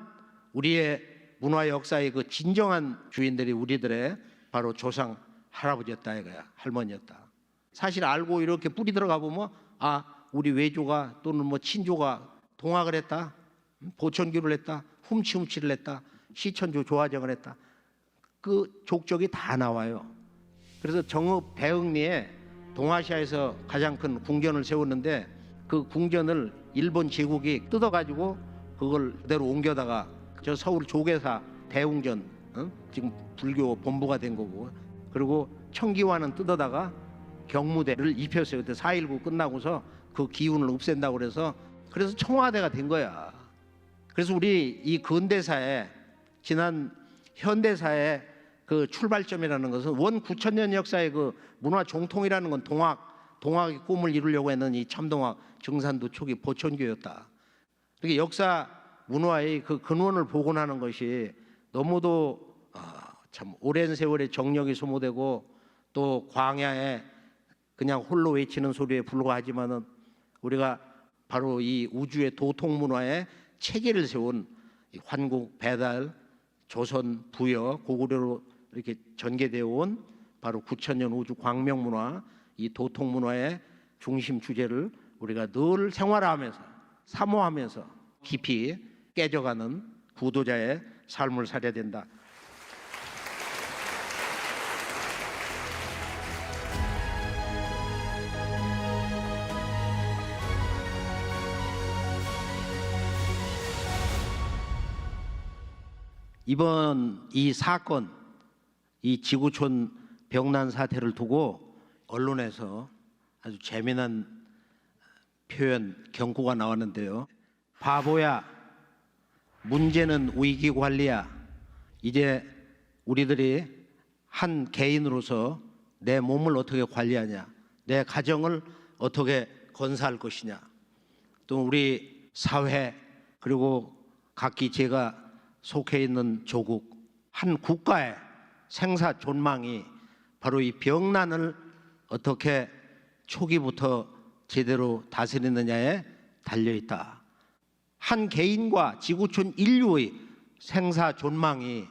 우리의 문화 역사의 그 진정한 주인들이 우리들의 바로 조상 할아버지였다 이거야, 할머니였다. 사실 알고 이렇게 뿌리 들어가 보면 아, 우리 외조가 또는 뭐 친조가 동학을 했다, 보천교를 했다, 훔치를 했다, 시천조 조화정을 했다. 그 족적이 다 나와요. 그래서 정읍 배흥리에 동아시아에서 가장 큰 궁전을 세웠는데 그 궁전을 일본 제국이 뜯어가지고 그걸 그대로 옮겨다가 저 서울 조계사 대웅전, 지금 불교 본부가 된 거고, 그리고 청기환은 뜯어다가 경무대를 입혔어요. 그때 4.19 끝나고서 그 기운을 없앤다고 그래서 청와대가 된 거야. 그래서 우리 이 근대사에 지난 현대사의 그 출발점이라는 것은 원 9,000년 역사의 그 문화 정통이라는 건 동학의 꿈을 이루려고 했는 이 참동학 증산도 초기 보천교였다. 그러니까 역사 문화의 그 근원을 복원하는 것이 너무도 참 오랜 세월의 정력이 소모되고 또 광야에 그냥 홀로 외치는 소리에 불과하지만은 우리가 바로 이 우주의 도통 문화의 체계를 세운 이 환국, 배달, 조선, 부여, 고구려로 이렇게 전개되어 온 바로 9,000년 우주 광명 문화, 이 도통 문화의 중심 주제를 우리가 늘 생활하면서 사모하면서 깊이 깨져가는 구도자의 삶을 살아야 된다. 이번 이 사건, 이 지구촌 병난 사태를 두고 언론에서 아주 재미난 표현, 경고가 나왔는데요. 바보야, 문제는 위기 관리야. 이제 우리들이 한 개인으로서 내 몸을 어떻게 관리하냐, 내 가정을 어떻게 건사할 것이냐, 또 우리 사회 그리고 각기 제가 속해 있는 조국, 한 국가의 생사 존망이 바로 이 병난을 어떻게 초기부터 제대로 다스리느냐에 달려있다. 한 개인과 지구촌 인류의 생사 존망이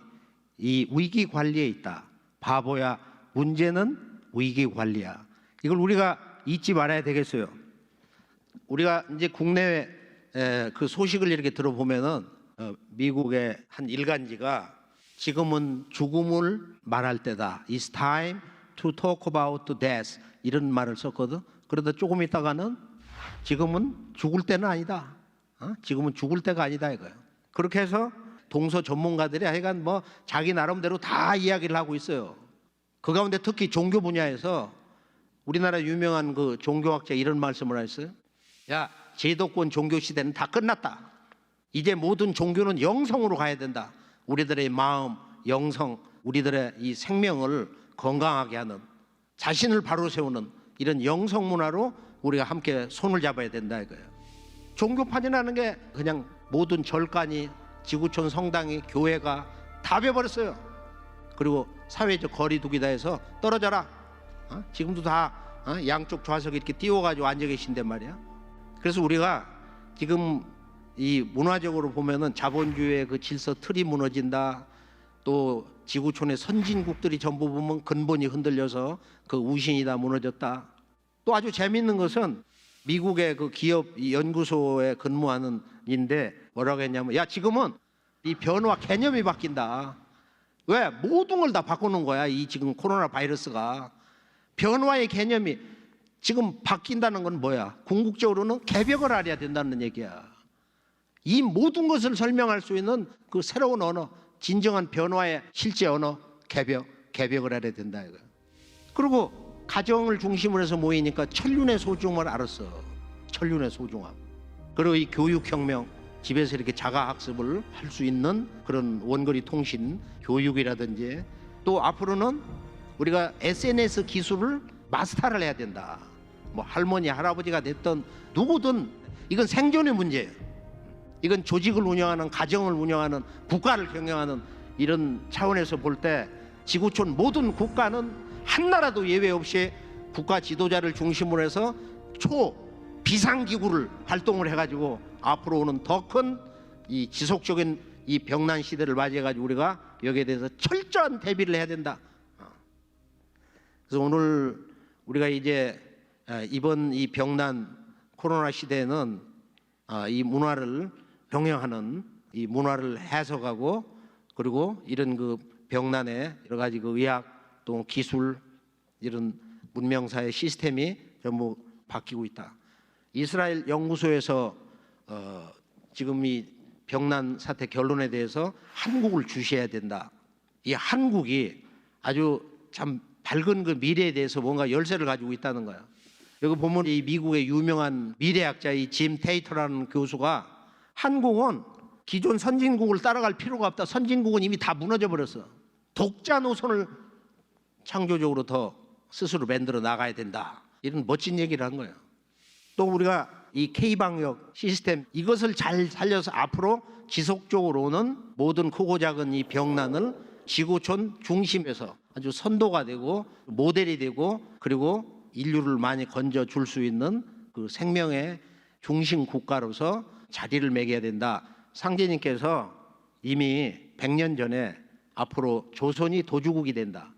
이 위기 관리에 있다. 바보야, 문제는 위기 관리야. 이걸 우리가 잊지 말아야 되겠어요. 우리가 이제 국내외 그 소식을 이렇게 들어보면은 미국의 한 일간지가 지금은 죽음을 말할 때다. It's time to talk about death. 이런 말을 썼거든. 그러다 조금 있다가는 지금은 죽을 때는 아니다. 지금은 죽을 때가 아니다 이거예요. 그렇게 해서 동서 전문가들이 하여간 뭐 자기 나름대로 다 이야기를 하고 있어요. 그 가운데 특히 종교 분야에서 우리나라 유명한 그 종교학자 이런 말씀을 하셨어요. 야, 제도권 종교 시대는 다 끝났다. 이제 모든 종교는 영성으로 가야 된다. 우리들의 마음, 영성, 우리들의 이 생명을 건강하게 하는, 자신을 바로 세우는 이런 영성 문화로 우리가 함께 손을 잡아야 된다 이거예요. 종교판이라는 게 그냥 모든 절간이, 지구촌 성당이, 교회가 다 베버렸어요. 그리고 사회적 거리두기다 해서 떨어져라. 지금도 다 양쪽 좌석에 이렇게 띄워가지고 앉아 계신단 말이야. 그래서 우리가 지금 이 문화적으로 보면은 자본주의의 그 질서 틀이 무너진다. 또 지구촌의 선진국들이 전부 보면 근본이 흔들려서 그 우신이 다 무너졌다. 또 아주 재미있는 것은 미국의 그 기업 연구소에 근무하는 인데 뭐라고 했냐면, 야, 지금은 이 변화 개념이 바뀐다. 왜? 모든 걸 다 바꾸는 거야. 이 지금 코로나 바이러스가. 변화의 개념이 지금 바뀐다는 건 뭐야? 궁극적으로는 개벽을 알아야 된다는 얘기야. 이 모든 것을 설명할 수 있는 그 새로운 언어, 진정한 변화의 실제 언어, 개벽을 알아야 된다 이거야. 그리고 가정을 중심으로 해서 모이니까 천륜의 소중함을 알았어. 천륜의 소중함. 그리고 이 교육혁명, 집에서 이렇게 자가학습을 할 수 있는 그런 원거리 통신 교육이라든지, 또 앞으로는 우리가 SNS 기술을 마스터를 해야 된다. 뭐 할머니, 할아버지가 됐던 누구든 이건 생존의 문제예요. 이건 조직을 운영하는, 가정을 운영하는, 국가를 경영하는 이런 차원에서 볼 때 지구촌 모든 국가는 한 나라도 예외 없이 국가 지도자를 중심으로 해서 비상기구를 발동을 해가지고 앞으로 오는 더 큰 이 지속적인 이 병난 시대를 맞이해가지고 우리가 여기에 대해서 철저한 대비를 해야 된다. 그래서 오늘 우리가 이제 이번 이 병난 코로나 시대에는 이 문화를 병행하는, 이 문화를 해석하고, 그리고 이런 그 병난의 여러 가지 그 의학 또 기술 이런 문명사의 시스템이 전부 바뀌고 있다. 이스라엘 연구소에서 지금 이 병난 사태 결론에 대해서 한국을 주시해야 된다. 이 한국이 아주 참 밝은 그 미래에 대해서 뭔가 열쇠를 가지고 있다는 거야. 여기 보면 이 미국의 유명한 미래학자 이 짐 테이터라는 교수가 한국은 기존 선진국을 따라갈 필요가 없다. 선진국은 이미 다 무너져 버렸어. 독자 노선을 창조적으로 더 스스로 만들어 나가야 된다. 이런 멋진 얘기를 한 거예요. 또 우리가 이 K방역 시스템 이것을 잘 살려서 앞으로 지속적으로는 모든 크고 작은 이 병난을 지구촌 중심에서 아주 선도가 되고 모델이 되고 그리고 인류를 많이 건져줄 수 있는 그 생명의 중심 국가로서 자리를 매겨야 된다. 상제님께서 이미 100년 전에 앞으로 조선이 도주국이 된다.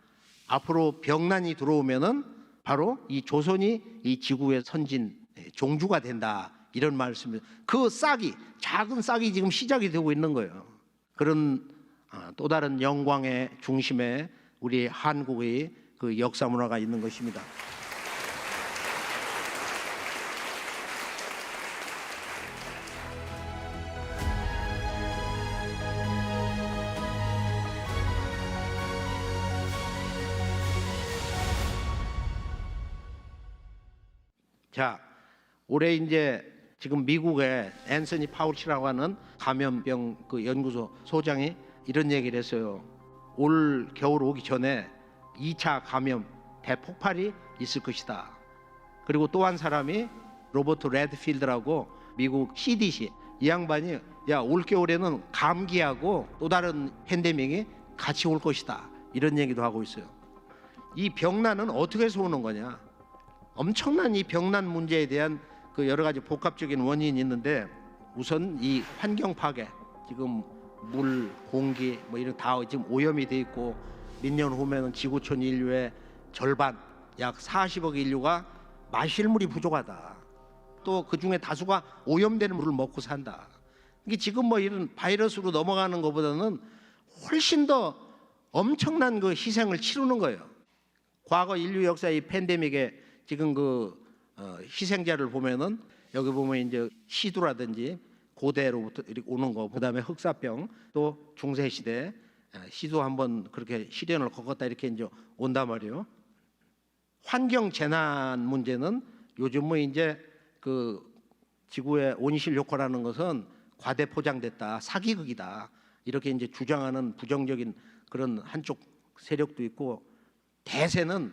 앞으로 병난이 들어오면은 바로 이 조선이 이 지구의 선진 종주가 된다. 이런 말씀을, 그 싹이, 작은 싹이 지금 시작이 되고 있는 거예요. 그런 또 다른 영광의 중심에 우리 한국의 그 역사 문화가 있는 것입니다. 자, 올해 이제 지금 미국의 앤서니 파우치라고 하는 감염병 그 연구소 소장이 이런 얘기를 했어요. 올 겨울 오기 전에 2차 감염 대폭발이 있을 것이다. 그리고 또 한 사람이 로버트 레드필드라고 미국 CDC 이 양반이 야, 올 겨울에는 감기하고 또 다른 팬데믹이 같이 올 것이다. 이런 얘기도 하고 있어요. 이 병난은 어떻게 해서 오는 거냐? 엄청난 이 병난 문제에 대한 그 여러 가지 복합적인 원인이 있는데 우선 이 환경 파괴, 지금 물, 공기 뭐 이런 다 지금 오염이 돼 있고 몇 년 후면은 지구촌 인류의 절반, 약 40억 인류가 마실 물이 부족하다. 또 그 중에 다수가 오염되는 물을 먹고 산다. 이게 지금 뭐 이런 바이러스로 넘어가는 것보다는 훨씬 더 엄청난 그 희생을 치르는 거예요. 과거 인류 역사의 이 팬데믹에 지금 그 희생자를 보면은 여기 보면 이제 시두라든지 고대로부터 이렇게 오는 거, 그다음에 흑사병, 또 중세 시대 시두 한번 그렇게 시련을 겪었다 이렇게 이제 온단 말이에요. 환경 재난 문제는 요즘은 이제 그 지구의 온실 효과라는 것은 과대 포장됐다, 사기극이다 이렇게 이제 주장하는 부정적인 그런 한쪽 세력도 있고, 대세는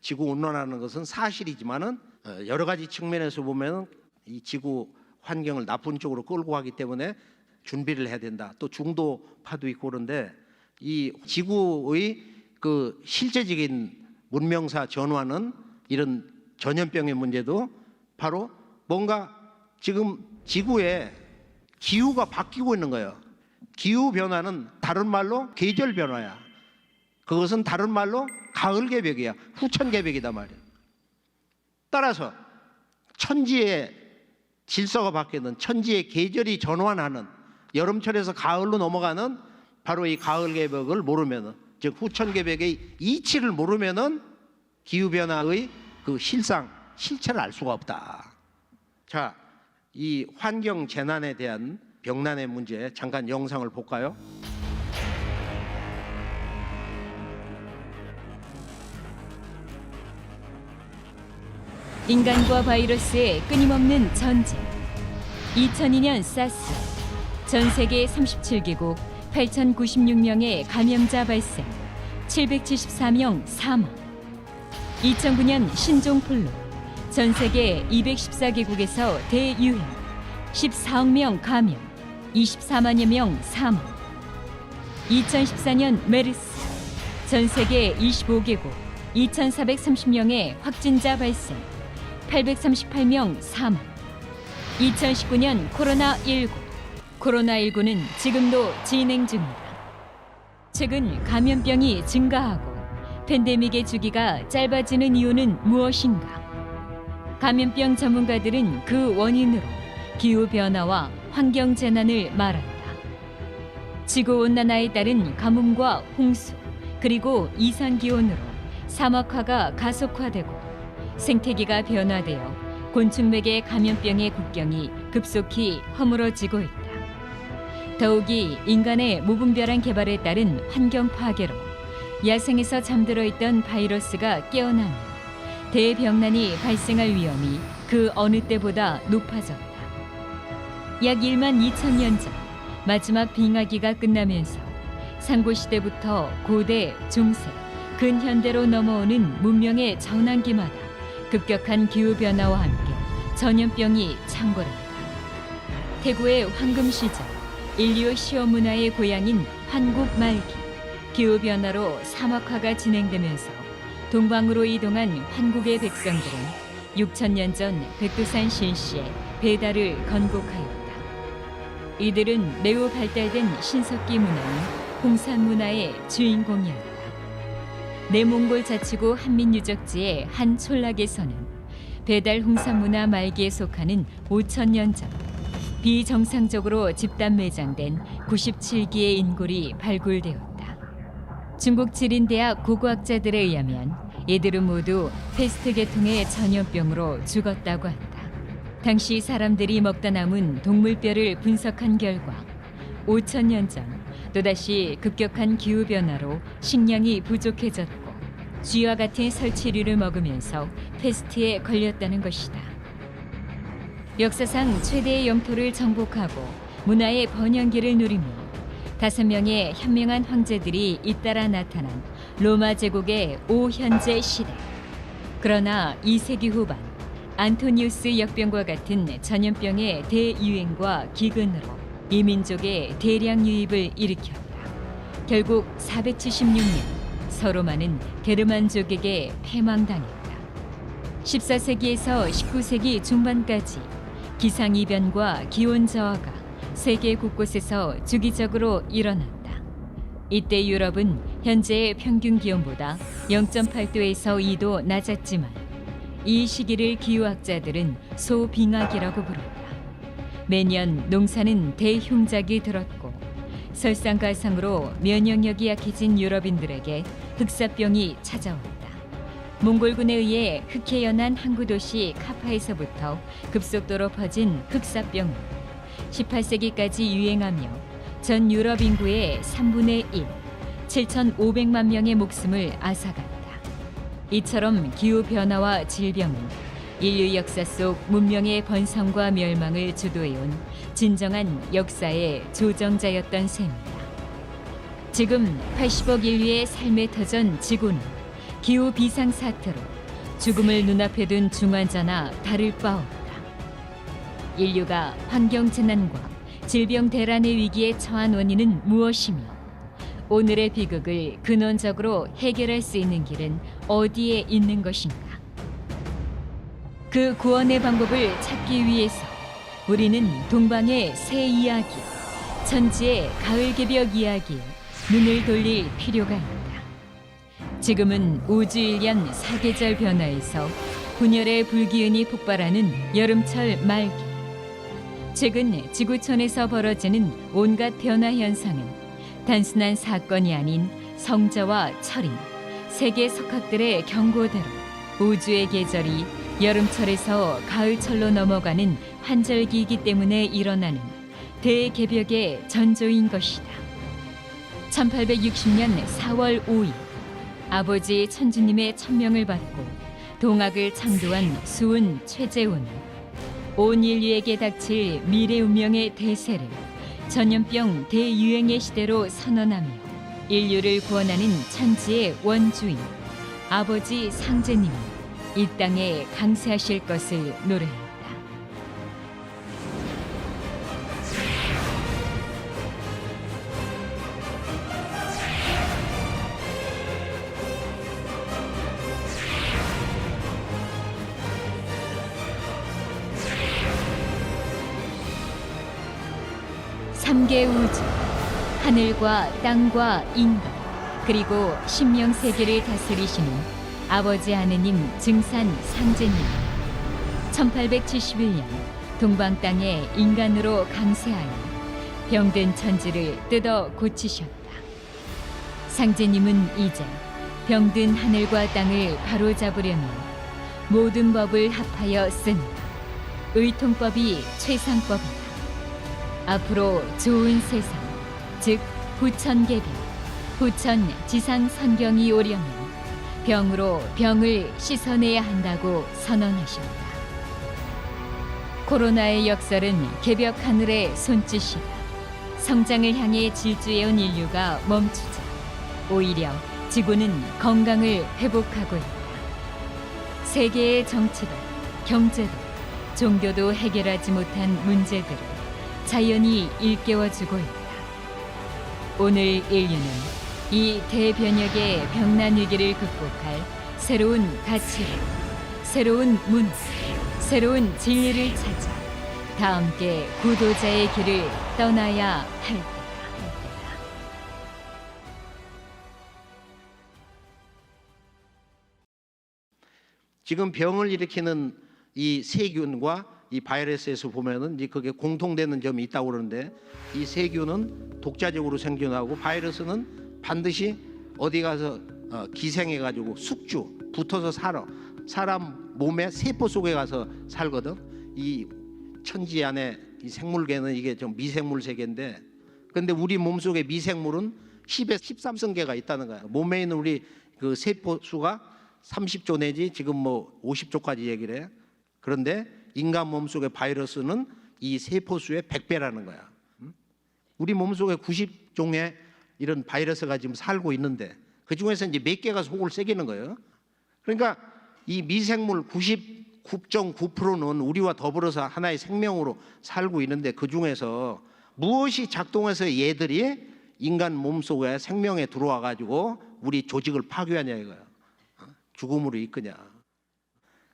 지구 온난화하는 것은 사실이지만은 여러 가지 측면에서 보면은 이 지구 환경을 나쁜 쪽으로 끌고 가기 때문에 준비를 해야 된다. 또 중도파도 있고 그런데 이 지구의 그 실제적인 문명사 전환은 이런 전염병의 문제도 바로 뭔가 지금 지구에 기후가 바뀌고 있는 거예요. 기후 변화는 다른 말로 계절 변화야. 그것은 다른 말로 가을 개벽이야. 후천 개벽이다 말이야. 따라서 천지의 질서가 바뀌는, 천지의 계절이 전환하는, 여름철에서 가을로 넘어가는 바로 이 가을 개벽을 모르면은, 즉 후천 개벽의 이치를 모르면은 기후 변화의 그 실체를 알 수가 없다. 자, 이 환경 재난에 대한 병난의 문제 잠깐 영상을 볼까요? 인간과 바이러스의 끊임없는 전쟁. 2002년 사스. 전 세계 37개국 8,096명의 감염자 발생. 774명 사망. 2009년 신종플루 전 세계 214개국에서 대유행 14억 명 감염 24만여 명 사망. 2014년 메르스 전 세계 25개국 2,430명의 확진자 발생 838명 사망. 2019년 코로나19는 지금도 진행 중입니다. 최근 감염병이 증가하고 팬데믹의 주기가 짧아지는 이유는 무엇인가? 감염병 전문가들은 그 원인으로 기후변화와 환경재난을 말한다. 지구온난화에 따른 가뭄과 홍수, 그리고 이상기온으로 사막화가 가속화되고 생태계가 변화되어 곤충맥의 감염병의 국경이 급속히 허물어지고 있다. 더욱이 인간의 무분별한 개발에 따른 환경 파괴로 야생에서 잠들어 있던 바이러스가 깨어나며 대병난이 발생할 위험이 그 어느 때보다 높아졌다. 약 1만 2천 년 전 마지막 빙하기가 끝나면서 상고시대부터 고대, 중세, 근현대로 넘어오는 문명의 전환기마다 급격한 기후변화와 함께 전염병이 창궐했다. 태고의 황금 시절, 인류 시험 문화의 고향인 환국 말기, 기후변화로 사막화가 진행되면서 동방으로 이동한 환국의 백성들은 6,000년 전 백두산 신시에 배달을 건국하였다. 이들은 매우 발달된 신석기 문화인 홍산 문화의 주인공이었다. 내몽골 자치구 한민유적지의 한 촌락에서는 배달 홍산 문화 말기에 속하는 5,000년 전 비정상적으로 집단 매장된 97기의 인골이 발굴되었다. 중국 지린대학 고고학자들에 의하면 이들은 모두 패스트 계통의 전염병으로 죽었다고 한다. 당시 사람들이 먹다 남은 동물뼈를 분석한 결과 5,000년 전 또다시 급격한 기후변화로 식량이 부족해졌고 쥐와 같은 설치류를 먹으면서 패스트에 걸렸다는 것이다. 역사상 최대의 영토를 정복하고 문화의 번영기를 누리며 5명의 현명한 황제들이 잇따라 나타난 로마 제국의 오현제 시대. 그러나 2세기 후반 안토니우스 역병과 같은 전염병의 대유행과 기근으로 이민족의 대량 유입을 일으켰다. 결국 476년 서로마는 게르만족에게 패망당했다. 14세기에서 19세기 중반까지 기상이변과 기온 저하가 세계 곳곳에서 주기적으로 일어났다. 이때 유럽은 현재의 평균 기온보다 0.8도에서 2도 낮았지만 이 시기를 기후학자들은 소빙하기라고 부른다. 매년 농사는 대흉작이 들었고 설상가상으로 면역력이 약해진 유럽인들에게 흑사병이 찾아왔다. 몽골군에 의해 흑해연한 항구 도시 카파에서부터 급속도로 퍼진 흑사병은 18세기까지 유행하며 전 유럽 인구의 3분의 1, 7,500만 명의 목숨을 앗아갔다. 이처럼 기후변화와 질병은 인류 역사 속 문명의 번성과 멸망을 주도해온 진정한 역사의 조정자였던 셈이다. 지금 80억 인류의 삶의 터전 지구는 기후 비상 사태로 죽음을 눈앞에 둔 중환자나 다를 바 없다. 인류가 환경 재난과 질병 대란의 위기에 처한 원인은 무엇이며 오늘의 비극을 근원적으로 해결할 수 있는 길은 어디에 있는 것인가? 그 구원의 방법을 찾기 위해서 우리는 동방의 새 이야기, 천지의 가을 개벽 이야기에 눈을 돌릴 필요가 있다. 지금은 우주일년 사계절 변화에서 분열의 불기운이 폭발하는 여름철 말기. 최근 지구촌에서 벌어지는 온갖 변화 현상은 단순한 사건이 아닌 성자와 철인, 세계 석학들의 경고대로 우주의 계절이 여름철에서 가을철로 넘어가는 환절기이기 때문에 일어나는 대개벽의 전조인 것이다. 1860년 4월 5일 아버지 천주님의 천명을 받고 동학을 창조한 수은 최재훈은 온 인류에게 닥칠 미래 운명의 대세를 전염병 대유행의 시대로 선언하며 인류를 구원하는 천지의 원주인 아버지 상제님이 이 땅에 강세하실 것을 노래했다. 삼계 우주, 하늘과 땅과 인간, 그리고 신명세계를 다스리시는 아버지 하느님 증산 상제님. 1871년 동방 땅에 인간으로 강세하여 병든 천지를 뜯어 고치셨다. 상제님은 이제 병든 하늘과 땅을 바로잡으려면 모든 법을 합하여 쓴 의통법이 최상법이다. 앞으로 좋은 세상, 즉 부천개변, 부천지상선경이 오려면 병으로 병을 씻어내야 한다고 선언하셨다. 코로나의 역설은 개벽 하늘의 손짓이다. 성장을 향해 질주해온 인류가 멈추자 오히려 지구는 건강을 회복하고 있다. 세계의 정치도, 경제도, 종교도 해결하지 못한 문제들을 자연이 일깨워주고 있다. 오늘 인류는 이 대변혁의 병난 위기를 극복할 새로운 가치를, 새로운 문화, 새로운 진리를 찾아 다 함께 구도자의 길을 떠나야 할 때다. 지금 병을 일으키는 이 세균과 이 바이러스에서 보면은 이제 그게 공통되는 점이 있다고 그러는데, 이 세균은 독자적으로 생존하고 바이러스는 반드시 어디 가서 기생해 가지고 숙주 붙어서 살아. 사람 몸의 세포 속에 가서 살거든. 이 천지 안에 이 생물계는 이게 좀 미생물 세계인데, 근데 우리 몸 속에 미생물은 10에 13승계가 있다는 거야. 몸에 있는 우리 그 세포 수가 30조 내지 지금 뭐 50조까지 얘기를 해. 그런데 인간 몸속의 바이러스는 이 세포 수의 100배라는 거야. 우리 몸속에 90종의 이런 바이러스가 지금 살고 있는데 그 중에서 이제 몇 개가 속을 새기는 거예요. 그러니까 이 미생물 99.9%는 우리와 더불어서 하나의 생명으로 살고 있는데, 그 중에서 무엇이 작동해서 얘들이 인간 몸속에 생명에 들어와 가지고 우리 조직을 파괴하냐 이거야. 죽음으로 이끄냐.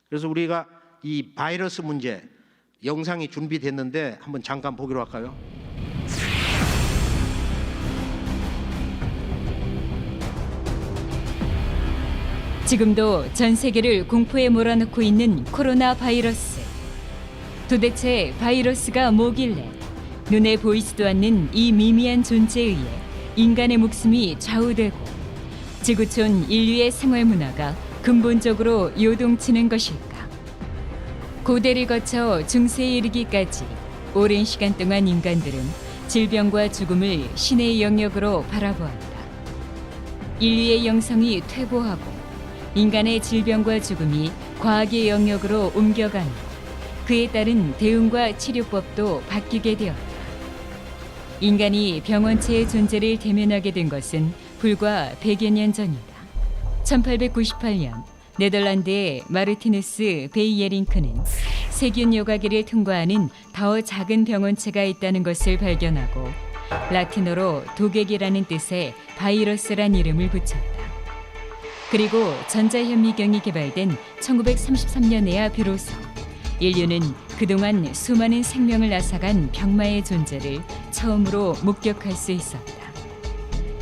그래서 우리가 이 바이러스 문제 영상이 준비됐는데 한번 잠깐 보기로 할까요? 지금도 전 세계를 공포에 몰아넣고 있는 코로나 바이러스. 도대체 바이러스가 뭐길래 눈에 보이지도 않는 이 미미한 존재에 의해 인간의 목숨이 좌우되고 지구촌 인류의 생활 문화가 근본적으로 요동치는 것일까? 고대를 거쳐 중세에 이르기까지 오랜 시간 동안 인간들은 질병과 죽음을 신의 영역으로 바라보았다. 인류의 영성이 퇴보하고 인간의 질병과 죽음이 과학의 영역으로 옮겨가며 그에 따른 대응과 치료법도 바뀌게 되었다. 인간이 병원체의 존재를 대면하게 된 것은 불과 100여 년 전이다. 1898년 네덜란드의 마르티누스 베이예링크는 세균 요가기를 통과하는 더 작은 병원체가 있다는 것을 발견하고 라틴어로 독액이라는 뜻의 바이러스란 이름을 붙였다. 그리고 전자현미경이 개발된 1933년에야 비로소 인류는 그동안 수많은 생명을 앗아간 병마의 존재를 처음으로 목격할 수 있었다.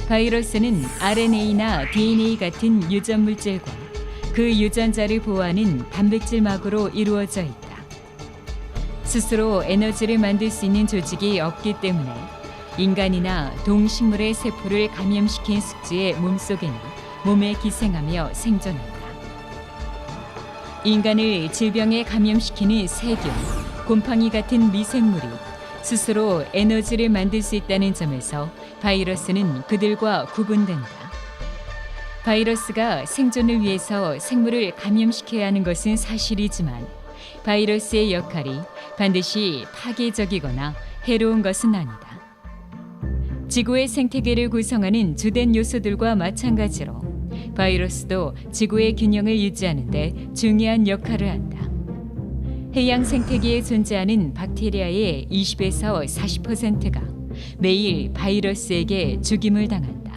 바이러스는 RNA나 DNA 같은 유전 물질과 그 유전자를 보호하는 단백질 막으로 이루어져 있다. 스스로 에너지를 만들 수 있는 조직이 없기 때문에 인간이나 동식물의 세포를 감염시킨 숙주의 몸속에는 몸에 기생하며 생존한다. 인간을 질병에 감염시키는 세균, 곰팡이 같은 미생물이 스스로 에너지를 만들 수 있다는 점에서 바이러스는 그들과 구분된다. 바이러스가 생존을 위해서 생물을 감염시켜야 하는 것은 사실이지만 바이러스의 역할이 반드시 파괴적이거나 해로운 것은 아니다. 지구의 생태계를 구성하는 주된 요소들과 마찬가지로 바이러스도 지구의 균형을 유지하는 데 중요한 역할을 한다. 해양 생태계에 존재하는 박테리아의 20에서 40%가 매일 바이러스에게 죽임을 당한다.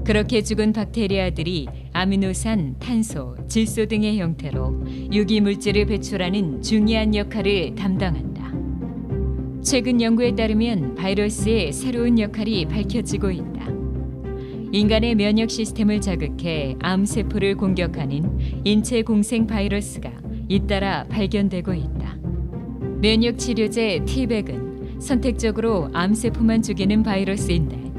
그렇게 죽은 박테리아들이 아미노산, 탄소, 질소 등의 형태로 유기물질을 배출하는 중요한 역할을 담당한다. 최근 연구에 따르면 바이러스의 새로운 역할이 밝혀지고 있다. 인간의 면역 시스템을 자극해 암세포를 공격하는 인체 공생 바이러스가 잇따라 발견되고 있다. 면역 치료제 T백은 선택적으로 암세포만 죽이는 바이러스인데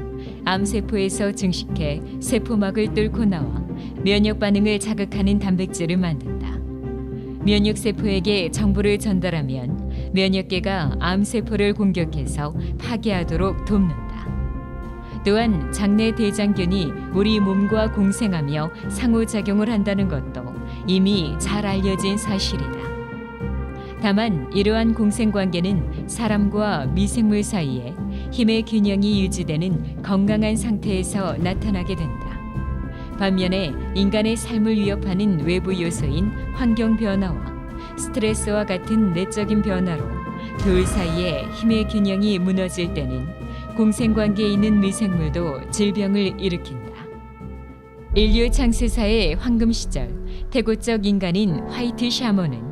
암세포에서 증식해 세포막을 뚫고 나와 면역 반응을 자극하는 단백질을 만든다. 면역세포에게 정보를 전달하면 면역계가 암세포를 공격해서 파괴하도록 돕는다. 또한 장내 대장균이 우리 몸과 공생하며 상호작용을 한다는 것도 이미 잘 알려진 사실이다. 다만 이러한 공생관계는 사람과 미생물 사이에 힘의 균형이 유지되는 건강한 상태에서 나타나게 된다. 반면에 인간의 삶을 위협하는 외부 요소인 환경 변화와 스트레스와 같은 내적인 변화로 둘 사이에 힘의 균형이 무너질 때는 공생관계에 있는 미생물도 질병을 일으킨다. 인류 창세사의 황금 시절 태고적 인간인 화이트 샤먼은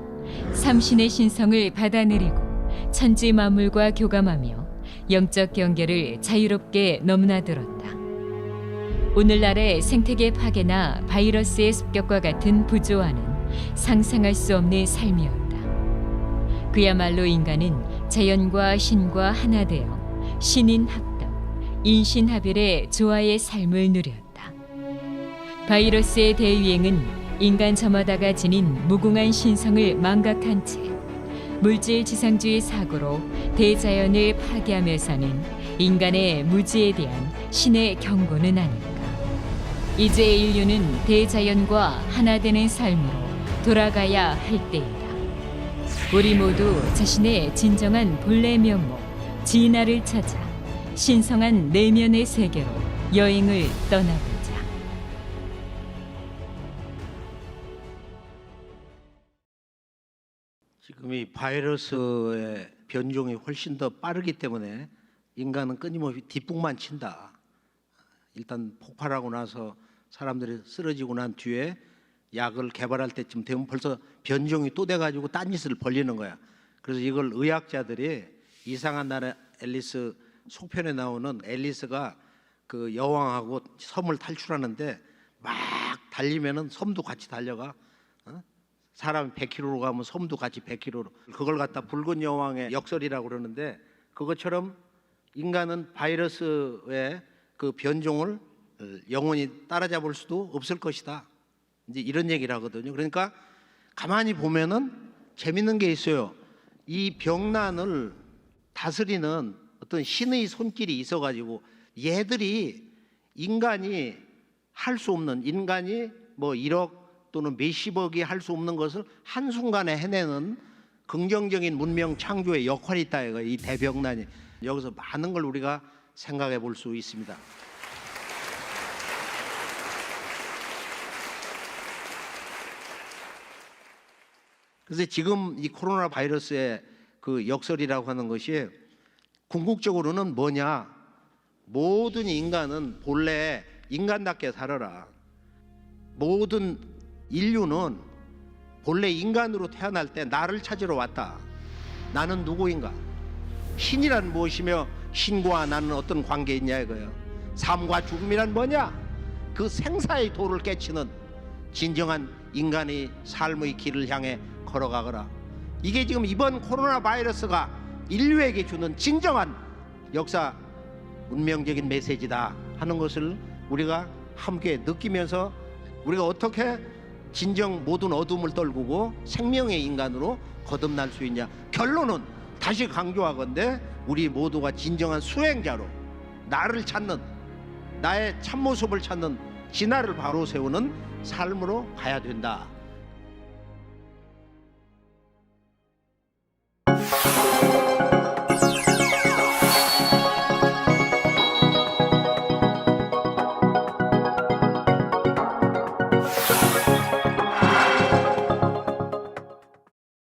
삼신의 신성을 받아들이고 천지 만물과 교감하며 영적 경계를 자유롭게 넘나들었다. 오늘날의 생태계 파괴나 바이러스의 습격과 같은 부조화는 상상할 수 없는 삶이었다. 그야말로 인간은 자연과 신과 하나 되어 신인 합덕, 인신 합일의 조화의 삶을 누렸다. 바이러스의 대유행은 인간 저마다가 지닌 무궁한 신성을 망각한 채 물질 지상주의 사고로 대자연을 파괴하면서는 인간의 무지에 대한 신의 경고는 아닐까. 이제 인류는 대자연과 하나 되는 삶으로 돌아가야 할 때이다. 우리 모두 자신의 진정한 본래 면목, 진화를 찾아 신성한 내면의 세계로 여행을 떠나보자. 지금 이 바이러스의 변종이 훨씬 더 빠르기 때문에 인간은 끊임없이 뒷북만 친다. 일단 폭발하고 나서 사람들이 쓰러지고 난 뒤에 약을 개발할 때쯤 되면 벌써 변종이 또 돼가지고 딴짓을 벌리는 거야. 그래서 이걸 의학자들이 이상한 나라 앨리스 속편에 나오는 앨리스가 그 여왕하고 섬을 탈출하는데 막 달리면은 섬도 같이 달려가. 사람이 100km로 가면 섬도 같이 100km로. 그걸 갖다 붉은 여왕의 역설이라고 그러는데 그것처럼 인간은 바이러스의 그 변종을 영원히 따라잡을 수도 없을 것이다. 이제 이런 얘기를 하거든요. 그러니까 가만히 보면은 재밌는 게 있어요. 이 병난을 다스리는 어떤 신의 손길이 있어가지고 얘들이 인간이 할 수 없는, 인간이 뭐 1억 또는 몇십억이 할 수 없는 것을 한순간에 해내는 긍정적인 문명 창조의 역할이 있다 이거, 이 대병난이. 여기서 많은 걸 우리가 생각해 볼 수 있습니다. 그래서 지금 이 코로나 바이러스의 그 역설이라고 하는 것이 궁극적으로는 뭐냐? 모든 인간은 본래 인간답게 살아라. 모든 인류는 본래 인간으로 태어날 때 나를 찾으러 왔다. 나는 누구인가? 신이란 무엇이며 신과 나는 어떤 관계에 있냐 이거예요. 삶과 죽음이란 뭐냐? 그 생사의 도를 깨치는 진정한 인간의 삶의 길을 향해 걸어가거라. 이게 지금 이번 코로나 바이러스가 인류에게 주는 진정한 역사 운명적인 메시지다 하는 것을 우리가 함께 느끼면서 우리가 어떻게 진정 모든 어둠을 떨구고 생명의 인간으로 거듭날 수 있냐. 결론은 다시 강조하건대 우리 모두가 진정한 수행자로 나를 찾는, 나의 참모습을 찾는 진화를 바로 세우는 삶으로 가야 된다.